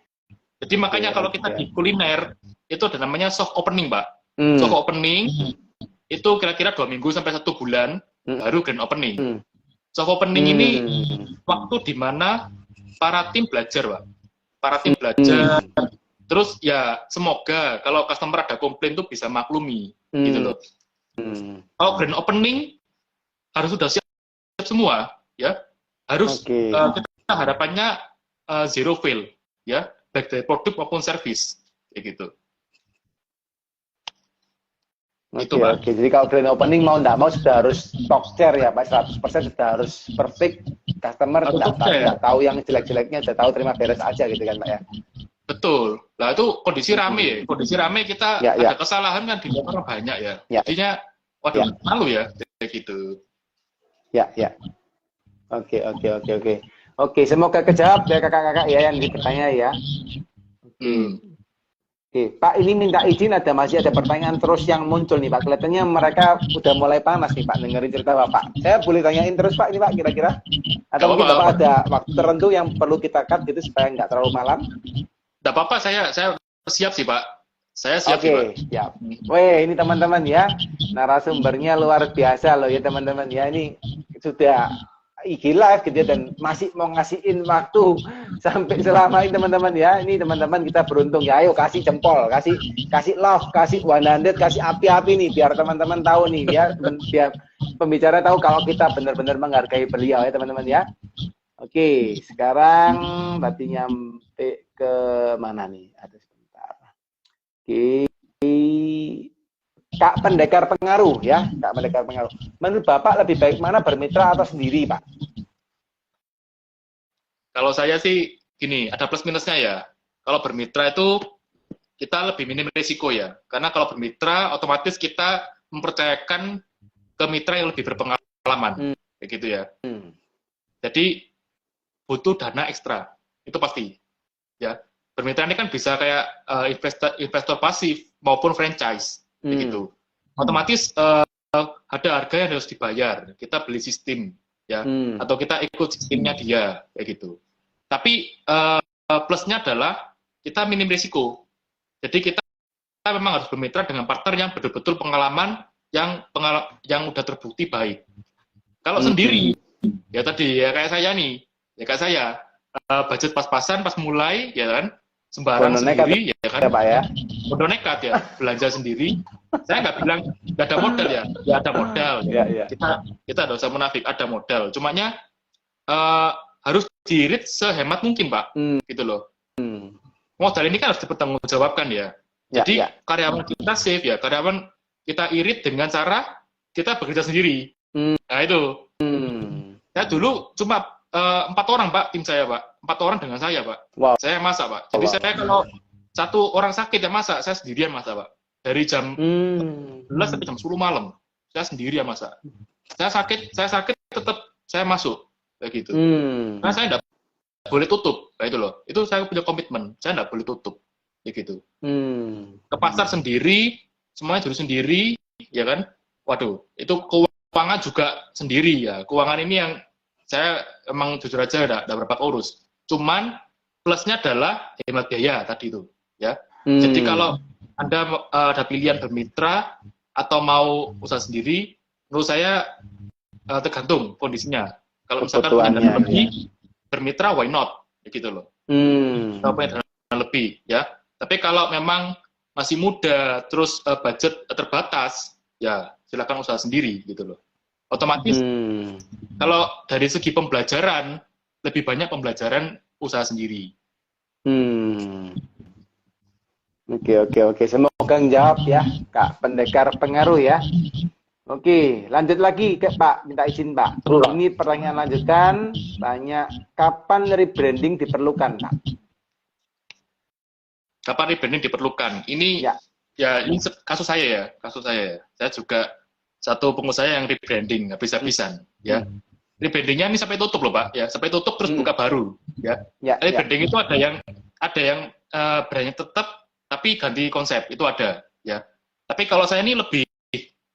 Speaker 2: Jadi makanya kalau kita di kuliner itu ada namanya soft opening, Pak. Soft opening itu kira-kira 2 minggu sampai 1 bulan baru grand opening. Soft opening ini waktu di mana para tim belajar, Pak. Para tim belajar. Terus ya semoga kalau customer ada komplain tuh bisa maklumi, gitu loh. Kalau grand opening harus sudah siap semua, ya. Harus kita harapannya zero fail, ya, baik dari produk maupun service, kayak gitu.
Speaker 1: Oke. Jadi kalau grand opening mau nggak mau sudah harus top share ya Pak, 100% sudah harus perfect. Customer nggak tahu yang jelek-jeleknya, sudah tahu terima beres aja gitu kan Pak ya.
Speaker 2: Betul. Lah itu kondisi rame ya. Kondisi rame kita ada kesalahan kan di orang banyak ya. Jadinya waduh malu ya kayak gitu. Ya.
Speaker 1: Oke, semoga kejawab ya kakak-kakak ya yang bertanya ya. Oke, Pak ini minta izin masih ada pertanyaan terus yang muncul nih Pak. Kelihatannya mereka udah mulai panas nih Pak dengerin cerita Bapak. Saya boleh tanyain terus Pak ini Pak kira-kira? Atau mungkin Bapak ada waktu tertentu yang perlu kita cut gitu supaya nggak terlalu malam?
Speaker 2: Nggak apa-apa, saya siap sih Pak. Saya siap sih Pak.
Speaker 1: Siap. Weh, ini teman-teman ya, narasumbernya luar biasa loh ya teman-teman ya. Ini sudah IG live gitu ya, dan masih mau ngasihin waktu sampai selama ini teman-teman ya. Ini teman-teman kita beruntung ya. Ayo kasih jempol, kasih love, kasih 100, kasih api-api nih biar teman-teman tahu nih ya, biar pembicara tahu kalau kita benar-benar menghargai beliau ya teman-teman ya. Oke, sekarang tadi nyampe ke mana nih? Ada sebentar. Oke. Kak Pendekar Pengaruh ya, Kak Pendekar Pengaruh. Menurut Bapak lebih baik mana bermitra atau sendiri, Pak?
Speaker 2: Kalau saya sih gini, ada plus minusnya ya. Kalau bermitra itu kita lebih minim risiko ya. Karena kalau bermitra otomatis kita mempercayakan ke mitra yang lebih berpengalaman. Kayak gitu ya. Jadi butuh dana ekstra. Itu pasti. Ya. Bermitra ini kan bisa kayak investor pasif maupun franchise. Begitu. Otomatis ada harga yang harus dibayar. Kita beli sistem ya, atau kita ikut sistemnya dia kayak gitu. Tapi plusnya adalah kita minim risiko. Jadi kita memang harus bermitra dengan partner yang betul-betul pengalaman yang udah terbukti baik. Kalau sendiri ya tadi ya kayak saya nih, ya kayak saya budget pas-pasan pas mulai ya kan. Sembarang sendiri ya kan,
Speaker 1: Pak ya.
Speaker 2: Bodoh nekat ya, belanja sendiri. Saya nggak bilang nggak ada modal ya ada modal. Kita nggak usah munafik, ada modal. Cumanya harus diirit sehemat mungkin Pak, gitu loh. Modal ini kan harus dipertanggungjawabkan ya. Jadi karyawan kita save ya, karyawan kita irit dengan cara kita bekerja sendiri. Nah itu. Saya dulu cuma 4 orang Pak, tim saya Pak. 4 orang dengan saya Pak. Saya masak Pak. Jadi saya kalau 1 orang sakit yang masak, saya sendirian masak Pak. Dari jam 11 sampai jam 10 malam, saya sendirian masak. Saya sakit tetap saya masuk kayak gitu. Karena saya nggak boleh tutup, kayak itu loh. Itu saya punya komitmen, saya nggak boleh tutup, kayak gitu. Ke pasar sendiri, semuanya dulu sendiri, ya kan? Waduh, itu keuangan juga sendiri ya. Keuangan ini yang saya emang jujur aja enggak berapa urus. Cuman plusnya adalah hemat biaya tadi itu, ya. Jadi kalau Anda ada pilihan bermitra atau mau usaha sendiri, menurut saya tergantung kondisinya. Kalau misalkan punya dana lebih, bermitra, why not? Gitu loh. Kalau punya dana lebih, ya. Tapi kalau memang masih muda, terus budget terbatas, ya silakan usaha sendiri, gitu loh. Otomatis, kalau dari segi pembelajaran, lebih banyak pembelajaran usaha sendiri.
Speaker 1: Oke. Semoga menjawab ya, Kak Pendekar Pengaruh ya. Oke, lanjut lagi ke Pak. Minta izin Pak. Ini pertanyaan lanjutan. Tanya, kapan rebranding diperlukan, Pak?
Speaker 2: Kapan rebranding diperlukan? Ini ini kasus saya ya. Saya juga satu pengusaha yang rebranding habis-habisan, ya. Rebrandingnya ini sampai tutup loh Pak, ya. Sampai tutup terus buka baru, ya. Rebranding itu ada yang brandnya tetap tapi ganti konsep, itu ada, ya. Tapi kalau saya ini lebih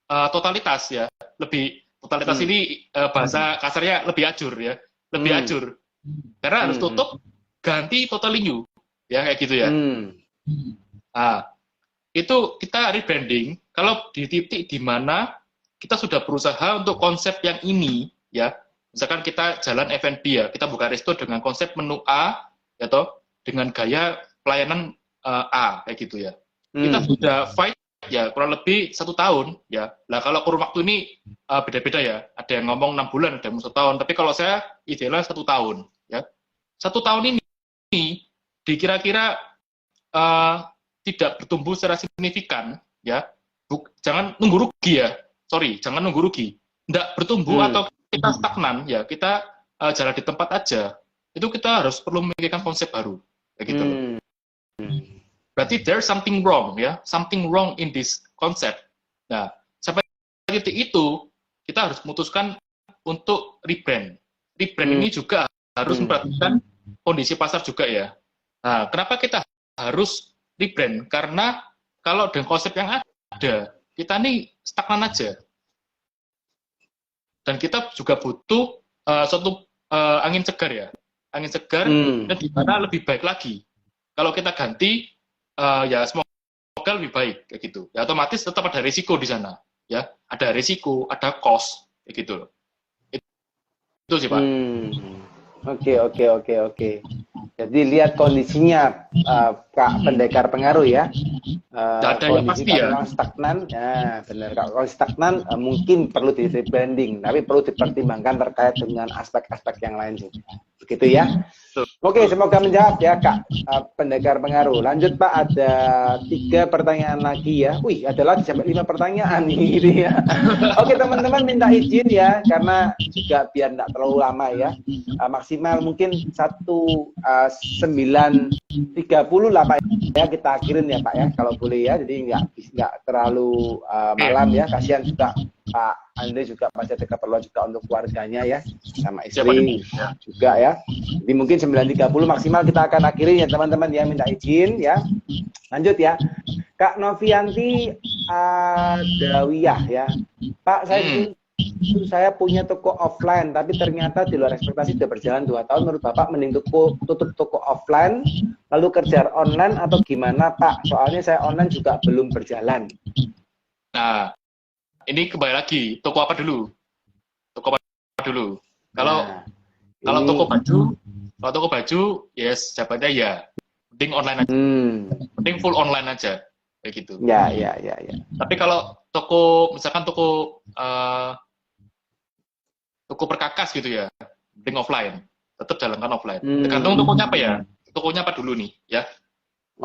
Speaker 2: totalitas ya, lebih totalitas ini bahasa kasarnya lebih ajur ya, lebih ajur. Karena harus tutup, ganti totally new, ya kayak gitu ya. Nah, itu kita rebranding kalau di titik di mana kita sudah berusaha untuk konsep yang ini, ya. Misalkan kita jalan F&B ya, kita buka resto dengan konsep menu A, ya toh, dengan gaya pelayanan A, kayak gitu ya. Kita sudah fight ya kurang lebih 1 tahun ya. Nah kalau kurun waktu ini beda-beda ya. Ada yang ngomong 6 bulan, ada yang 1 tahun. Tapi kalau saya idealnya 1 tahun ya. 1 tahun ini dikira-kira tidak bertumbuh secara signifikan ya. Jangan nunggu rugi ya. Sorry, jangan nunggu rugi. Nggak bertumbuh atau kita stagnan ya. Kita jalan di tempat aja. Itu kita harus perlu memikirkan konsep baru kayak gitu loh. Berarti there's something wrong ya, something wrong in this concept. Nah, sampai titik itu kita harus memutuskan untuk rebrand. Rebrand ini juga harus memperhatikan kondisi pasar juga ya. Nah, kenapa kita harus rebrand? Karena kalau dengan konsep yang ada, kita ini stagnan aja. Dan kita juga butuh suatu angin segar ya, angin segar dan di mana lebih baik lagi. Kalau kita ganti ya semoga lebih baik kayak gitu. Ya otomatis tetap ada risiko di sana, ya. Ada risiko, ada cost kayak gitu loh. Itu sih, Pak.
Speaker 1: Oke. Jadi lihat kondisinya Kak Pendekar Pengaruh ya.
Speaker 2: Ada yang pasti ya.
Speaker 1: Stagnan, ya benar. Kalau stagnan mungkin perlu di rebranding, tapi perlu dipertimbangkan terkait dengan aspek-aspek yang lain juga. Begitu ya. Oke, semoga menjawab ya Kak Pendekar Pengaruh. Lanjut Pak, ada 3 pertanyaan lagi ya. Wih, ada lagi sampai 5 pertanyaan nih gitu ya. Oke teman-teman, minta izin ya, karena juga biar tidak terlalu lama ya. Maksimal mungkin 9:30 lah Pak ya, kita akhirin ya Pak ya, kalau boleh ya. Jadi nggak terlalu malam ya. Kasihan juga Pak Andre juga pasti ada keperluan juga untuk keluarganya ya, sama istri juga ya. Jadi mungkin 9:30 maksimal kita akan akhiri ya teman-teman ya, minta izin ya. Lanjut ya. Kak Novianti Dawiyah ya. Pak, saya punya toko offline tapi ternyata di luar ekspektasi sudah berjalan 2 tahun. Menurut Bapak mending tutup toko offline lalu kerja online atau gimana Pak? Soalnya saya online juga belum berjalan.
Speaker 2: Nah, ini kembali lagi, toko apa dulu? Toko apa dulu? Kalau toko baju, yes, jawabannya ya. Penting online aja. Penting full online aja, kayak gitu.
Speaker 1: Ya.
Speaker 2: Tapi kalau toko, misalkan toko perkakas gitu ya, penting offline. Tetap jalankan offline. Tergantung tokonya apa ya? Tokonya apa dulu nih, ya?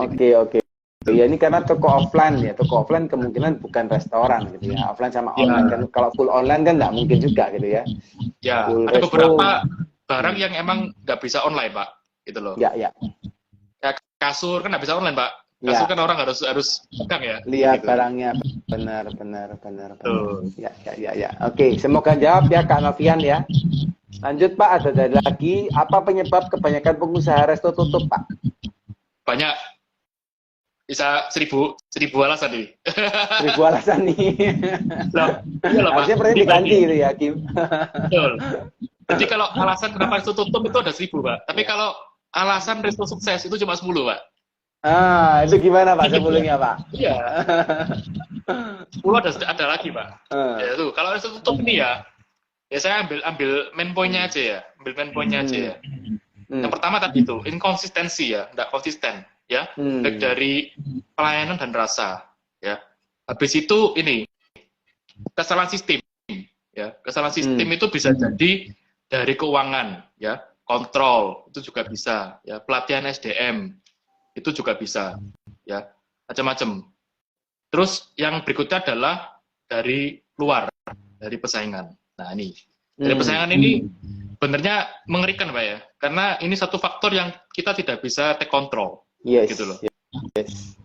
Speaker 1: Oke. Ya ini karena toko offline ya, toko offline kemungkinan bukan restoran gitu ya, offline sama online kan. Kalau full online kan nggak mungkin juga gitu ya.
Speaker 2: Ya, full ada beberapa barang yang emang nggak bisa online Pak, gitu loh.
Speaker 1: Ya.
Speaker 2: Kayak kasur kan nggak bisa online Pak. Kasur kan orang harus pegang ya.
Speaker 1: Lihat gitu. Barangnya benar. Ya. Oke, semoga jawab ya Kak Novian ya. Lanjut Pak, ada lagi, apa penyebab kebanyakan pengusaha resto tutup Pak?
Speaker 2: Banyak. Bisa 1000 alasan nih.
Speaker 1: 1000 alasan nih.
Speaker 2: Iyalah, Pak.
Speaker 1: Harusnya pernah diganti gitu ya, Kim.
Speaker 2: Betul. Jadi kalau alasan kenapa resto tutup itu ada 1000, Pak. Tapi kalau alasan resto sukses itu cuma 10, Pak.
Speaker 1: Itu gimana Pak sebelumnya Pak?
Speaker 2: Iya. 10 ada lagi, Pak. Ya tuh, kalau resto tutup ini ya saya ambil main point-nya aja ya. Ambil main point-nya aja ya. Yang pertama tadi itu inkonsistensi ya, enggak konsisten ya. Baik dari pelayanan dan rasa ya. Habis itu ini kesalahan sistem ya. Kesalahan sistem itu bisa jadi dari keuangan ya, kontrol itu juga bisa ya, pelatihan SDM itu juga bisa ya, macam-macam. Terus yang berikutnya adalah dari luar, dari persaingan. Nah ini, dari persaingan ini sebenarnya mengerikan Pak ya, karena ini satu faktor yang kita tidak bisa take control, gitu loh.
Speaker 1: Yes.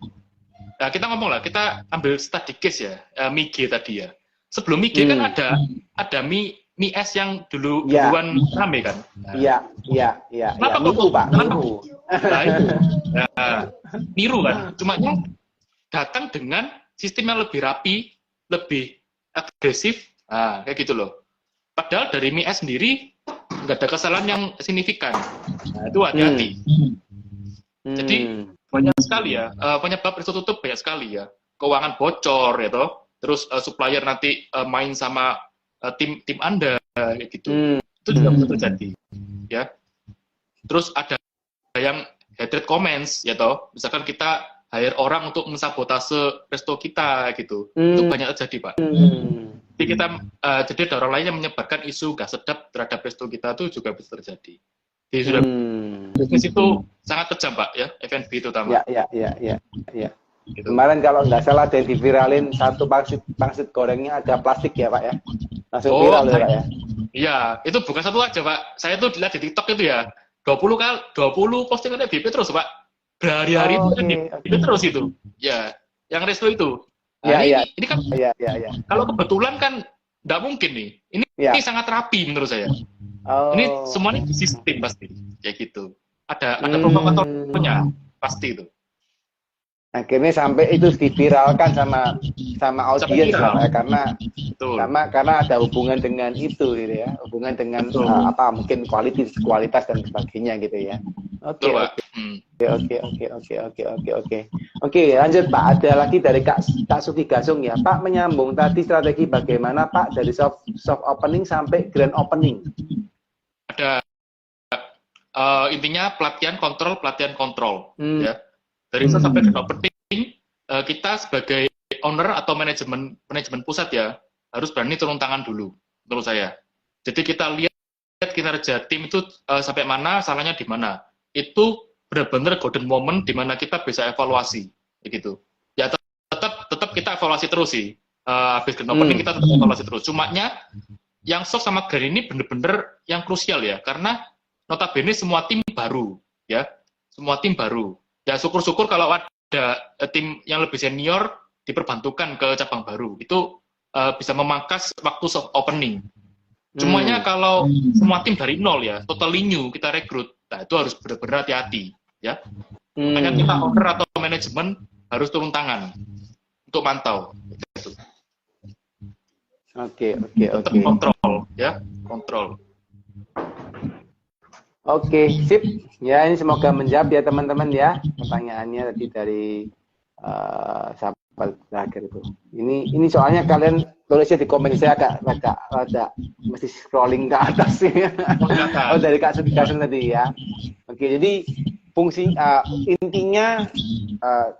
Speaker 2: Nah kita ngomong lah, kita ambil study case ya, MIG tadi ya. Sebelum MIG kan ada Mi S yang duluan rame kan.
Speaker 1: Iya.
Speaker 2: Kenapa kok
Speaker 1: Niru, Pak?
Speaker 2: kenapa?
Speaker 1: Niru.
Speaker 2: Nah itu, niru kan. Cuma datang dengan sistem yang lebih rapi, lebih agresif, kayak gitu loh. Padahal dari Mi S sendiri nggak ada kesalahan yang signifikan. Nah, itu hati-hati. Jadi banyak sekali ya, penyebab resto tutup banyak sekali ya. Keuangan bocor ya toh, terus supplier nanti main sama tim Anda kayak gitu. Itu juga bisa terjadi. Ya. Terus ada yang hatred comments ya toh, misalkan kita hire orang untuk mensabotase resto kita gitu. Itu banyak terjadi, Pak. Jadi kita jadi ada orang lain yang menyebarkan isu gak sedap terhadap resto kita itu juga bisa terjadi. Jadi sudah bisnis itu sangat kejam, Pak ya, F&B terutama.
Speaker 1: Ya. Gitu. Kemarin kalau nggak salah ada yang diviralin satu pangsit gorengnya ada plastik ya Pak ya, langsung viral ya Pak ya.
Speaker 2: Iya, itu bukan satu aja Pak. Saya tuh lihat di TikTok itu ya, 20 postingan FBP terus Pak. Berhari-hari itu kan FBP terus itu. Ya, yang resto itu. Nah, ini kan kalau kebetulan kan nggak mungkin nih. Ini sangat rapi menurut saya. Ini semuanya di sistem pasti, kayak gitu. Ada provokatornya pasti itu.
Speaker 1: Akhirnya sampai itu diviralkan sama audiens ya, karena ada hubungan dengan itu gitu ya, hubungan dengan mungkin kualitas dan sebagainya gitu ya. Oke, lanjut Pak. Ada lagi dari Kak Suki Gasung ya, Pak, menyambung tadi strategi bagaimana Pak dari soft opening sampai grand opening.
Speaker 2: Ada intinya pelatihan kontrol ya. Dari sampai grand opening, kita sebagai owner atau manajemen pusat ya harus berani turun tangan dulu menurut saya. Jadi kita lihat kinerja tim itu sampai mana, salahnya di mana. Itu benar-benar golden moment di mana kita bisa evaluasi, gitu. Ya tetap kita evaluasi terus sih. Habis grand opening kita tetap evaluasi terus. Cumanya yang soft sama grand ini benar-benar yang krusial ya, karena notabene semua tim baru, ya, semua tim baru. Ya syukur-syukur kalau ada tim yang lebih senior diperbantukan ke cabang baru, itu bisa memangkas waktu soft opening. Cumanya kalau semua tim dari nol ya, totally new kita rekrut, nah itu harus benar-benar hati-hati ya. Makanya kita owner atau manajemen harus turun tangan untuk mantau.
Speaker 1: Oke.
Speaker 2: Kontrol ya, kontrol.
Speaker 1: Oke, sip. Ya, ini semoga menjawab ya teman-teman ya pertanyaannya tadi dari sahabat terakhir itu. Ini soalnya kalian tulisnya di komen, saya agak mesti scrolling ke atas ya. Oh, dari Kak Suki Gasung tadi ya. Oke, jadi fungsi intinya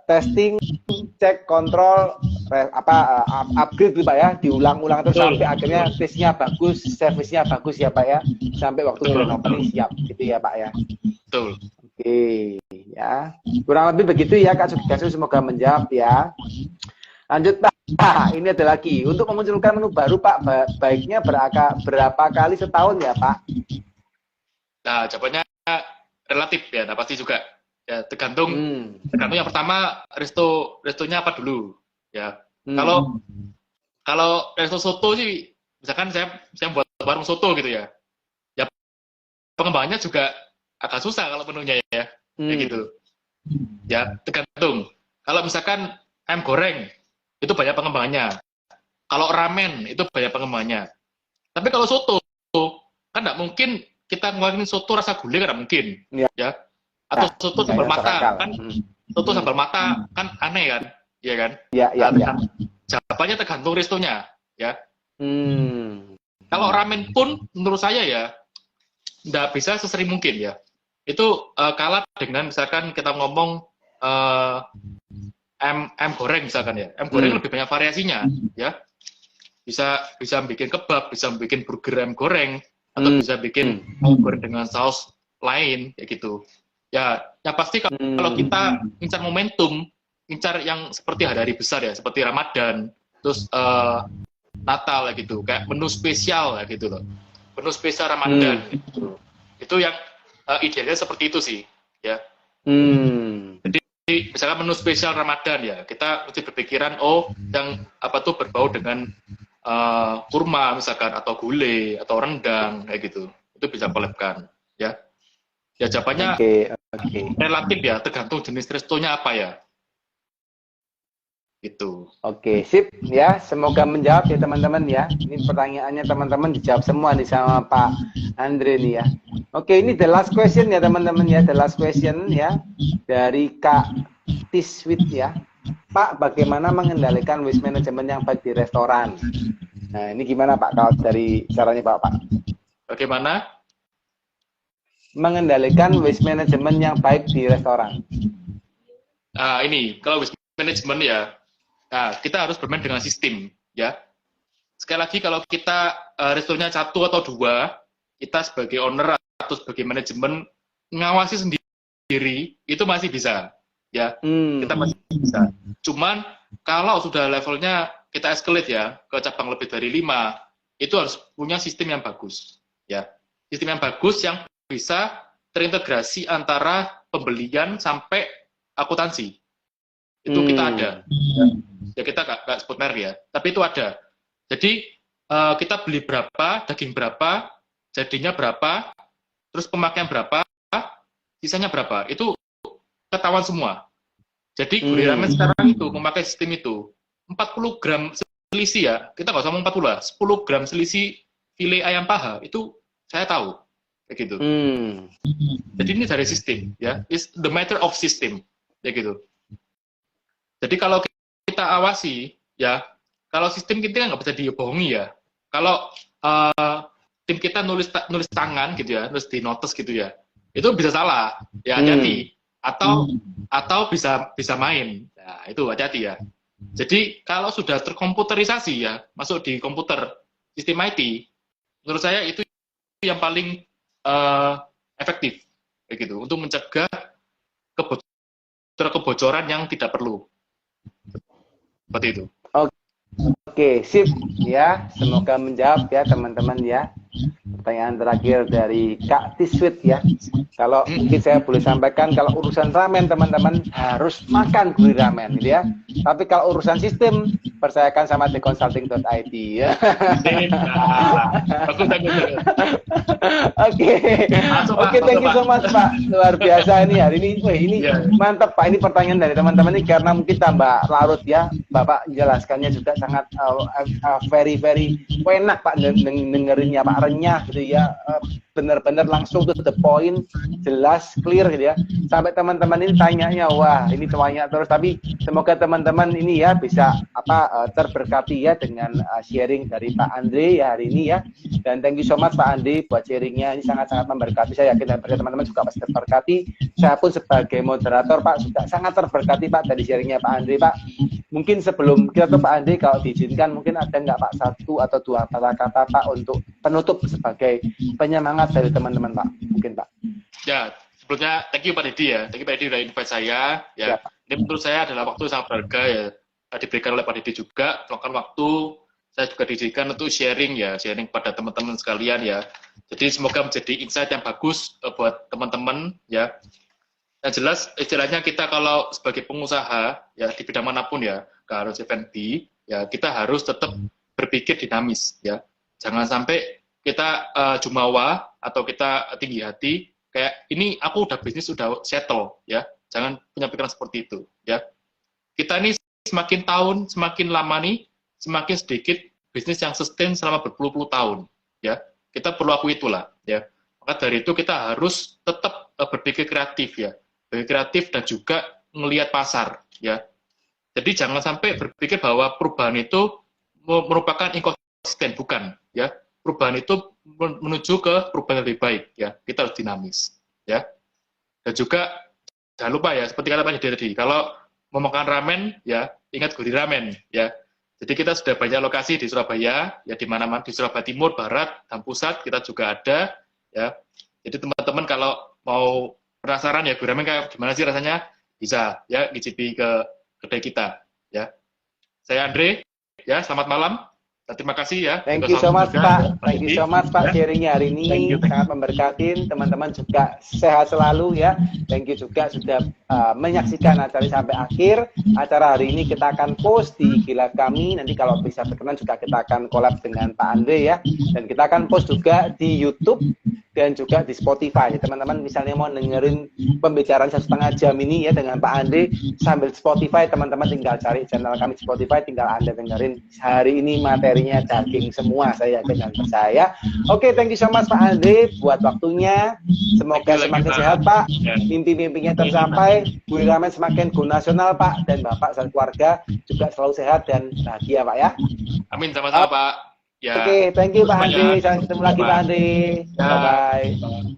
Speaker 1: testing, cek, kontrol, upgrade gitu Pak ya, diulang-ulang terus sampai akhirnya testnya bagus, servisnya bagus ya Pak ya, sampai waktu grand opening siap gitu ya Pak ya.
Speaker 2: Betul.
Speaker 1: Oke ya, kurang lebih begitu ya Kak Suki Gasung, semoga menjawab ya. Lanjut Pak, ini ada lagi, untuk memunculkan menu baru Pak, baiknya berapa kali setahun ya Pak?
Speaker 2: Nah, jawabannya relatif ya, nah pasti juga ya, tergantung yang pertama restonya apa dulu ya. Kalau resto soto sih, misalkan saya buat warung soto gitu ya, ya pengembangannya juga agak susah kalau menunya ya, kayak gitu ya, tergantung. Kalau misalkan ayam goreng itu banyak pengembangannya, kalau ramen itu banyak pengembangannya, tapi kalau soto kan nggak mungkin kita ngeluarin soto rasa gulai, kan mungkin ya, atau soto sambal mata kan, soto sambal mata kan aneh kan, ya kan, jawabannya tergantung restonya, ya.
Speaker 1: Hmm.
Speaker 2: Kalau ramen pun menurut saya ya nggak bisa sesering mungkin ya. Itu kalah dengan misalkan kita ngomong M goreng misalkan ya. M goreng lebih banyak variasinya ya. Bisa bikin kebab, bisa bikin burger M goreng, atau bisa bikin goreng dengan saus lain kayak gitu. Ya, yang pasti kalau kita incar momentum, incar yang seperti hari-hari besar ya, seperti Ramadan, terus Natal gitu, kayak menu spesial gitu loh. Menu spesial Ramadan gitu. Itu yang idealnya seperti itu sih, ya. Jadi misalkan menu spesial Ramadan ya, kita mesti berpikiran yang apa tuh berbau dengan kurma misalkan, atau gulai atau rendang kayak gitu. Itu bisa collab-kan, ya. Ya jawabannya relatif ya, tergantung jenis restonya apa ya. Gitu.
Speaker 1: Oke, sip ya. Semoga menjawab ya teman-teman ya. Ini pertanyaannya teman-teman dijawab semua nih sama Pak Andre nih ya. Oke, ini the last question ya teman-teman ya. The last question ya dari Kak Tiswit ya. Pak, bagaimana mengendalikan waste management yang baik di restoran? Nah, ini gimana Pak kalau dari caranya Pak?
Speaker 2: Bagaimana?
Speaker 1: Mengendalikan waste management yang baik di restoran.
Speaker 2: Ini kalau waste management ya, kita harus bermain dengan sistem, ya. Sekali lagi kalau kita restorannya 1 atau 2, kita sebagai owner atau sebagai manajemen ngawasi sendiri itu masih bisa, ya. Kita masih bisa. Cuman kalau sudah levelnya kita escalate ya ke cabang lebih dari 5, itu harus punya sistem yang bagus, ya. Sistem yang bagus yang bisa terintegrasi antara pembelian sampai akuntansi. Itu kita ada. Ya kita nggak sebut merek ya, tapi itu ada. Jadi kita beli berapa, daging berapa, jadinya berapa, terus pemakaian berapa, sisanya berapa, itu ketahuan semua. Jadi gulai ramen sekarang itu memakai sistem itu 40 gram selisih ya, kita nggak usah ngomong 40 lah, 10 gram selisih file ayam paha itu saya tahu kayak gitu. Jadi ini dari sistem ya, is the matter of system kayak gitu. Jadi kalau kita awasi ya, kalau sistem kita nggak bisa dibohongi ya. Kalau tim kita nulis tangan gitu ya, nulis di notes gitu ya, itu bisa salah ya, hati-hati. Atau bisa main, nah, itu hati-hati ya. Jadi kalau sudah terkomputerisasi ya, masuk di komputer sistem IT, menurut saya itu yang paling efektif kayak gitu untuk mencegah kebocoran yang tidak perlu. Seperti itu.
Speaker 1: Oke, sip ya. Semoga menjawab ya teman-teman ya. Pertanyaan terakhir dari Kak Tiswit ya. Kalau mungkin saya boleh sampaikan, kalau urusan ramen teman-teman harus makan gulai ramen gitu ya. Tapi kalau urusan sistem, percayakan sama theconsulting.id ya. Oke, thank you so much Pak. Luar biasa ini hari ini. Ini mantap Pak. Ini pertanyaan dari teman-teman ini karena mungkin tambah larut ya. Bapak jelaskannya juga sangat very enak Pak dengerinnya Pak, renyah gitu ya. Benar-benar langsung to the point, jelas, clear gitu ya. Sampai teman-teman ini tanyanya, wah ini banyak terus. Tapi semoga teman-teman ini ya bisa terberkati ya dengan sharing dari Pak Andre ya hari ini ya. Dan thank you so much Pak Andre buat sharingnya, ini sangat-sangat memberkati. Saya yakin dan teman-teman juga pasti terberkati. Saya pun sebagai moderator Pak juga sangat terberkati Pak dari sharingnya Pak Andre Pak. Mungkin sebelum kita tuh Pak Andre kalau diizinkan mungkin ada nggak Pak 1 atau 2 kata-kata Pak untuk penutup sebagai penyemangat dari teman-teman Pak, mungkin Pak.
Speaker 2: Ya, sebelumnya thank you Pak Didi ya, thank you Pak Didi sudah invite saya ya. Ini menurut saya adalah waktu sangat berharga ya, diberikan oleh Pak Didi juga, meluangkan waktu, saya juga diberikan untuk sharing pada teman-teman sekalian ya. Jadi semoga menjadi insight yang bagus buat teman-teman ya. Yang jelas istilahnya kita kalau sebagai pengusaha ya di bidang manapun ya, nggak harus F&B ya, kita harus tetap berpikir dinamis ya. Jangan sampai kita jumawa atau kita tinggi hati kayak ini aku udah bisnis udah settle ya. Jangan punya pikiran seperti itu ya. Kita ini semakin tahun semakin lama nih semakin sedikit bisnis yang sustain selama berpuluh-puluh tahun ya. Kita perlu akui itulah ya. Maka dari itu kita harus tetap berpikir kreatif ya. Berpikir kreatif dan juga melihat pasar ya. Jadi jangan sampai berpikir bahwa perubahan itu merupakan inkonsisten, bukan, ya. Perubahan itu menuju ke perubahan yang lebih baik, ya. Kita harus dinamis, ya. Dan juga jangan lupa ya, seperti kata Pak Yudi tadi, kalau mau makan ramen, ya ingat gurih ramen, ya. Jadi kita sudah banyak lokasi di Surabaya, ya di mana-mana di Surabaya Timur, Barat, dan Pusat kita juga ada, ya. Jadi teman-teman kalau mau penasaran ya gurih ramen kayak gimana sih rasanya, bisa ya ngicipi ke kedai kita, ya. Saya Andre, ya selamat malam. Dan terima kasih ya.
Speaker 1: Thank you so much Pak. Thank you so much Pak sharingnya hari ini.
Speaker 2: Thank you.
Speaker 1: Sangat memberkati. Teman-teman juga sehat selalu ya. Thank you juga sudah menyaksikan acara ini sampai akhir. Acara hari ini kita akan post di Gila kami. Nanti kalau bisa berkenan juga kita akan collab dengan Pak Andre ya. Dan kita akan post juga di YouTube dan juga di Spotify. Teman-teman misalnya mau dengerin pembicaraan 1,5 jam ini ya dengan Pak Andre sambil Spotify, teman-teman tinggal cari channel kami di Spotify, tinggal Anda dengerin. Hari ini materinya daging semua, saya yakin dan percaya. Oke, thank you so much Pak Andre buat waktunya. Semoga semakin sehat Pak. Mimpi-mimpinya tercapai. Gurih ramen semakin go nasional Pak, dan Bapak dan keluarga juga selalu sehat dan bahagia Pak ya.
Speaker 2: Amin, sama-sama Pak. Ya.
Speaker 1: Oke, thank you Pak Andre. Sampai ketemu lagi Pak Andre.
Speaker 2: Ya.
Speaker 1: Bye-bye.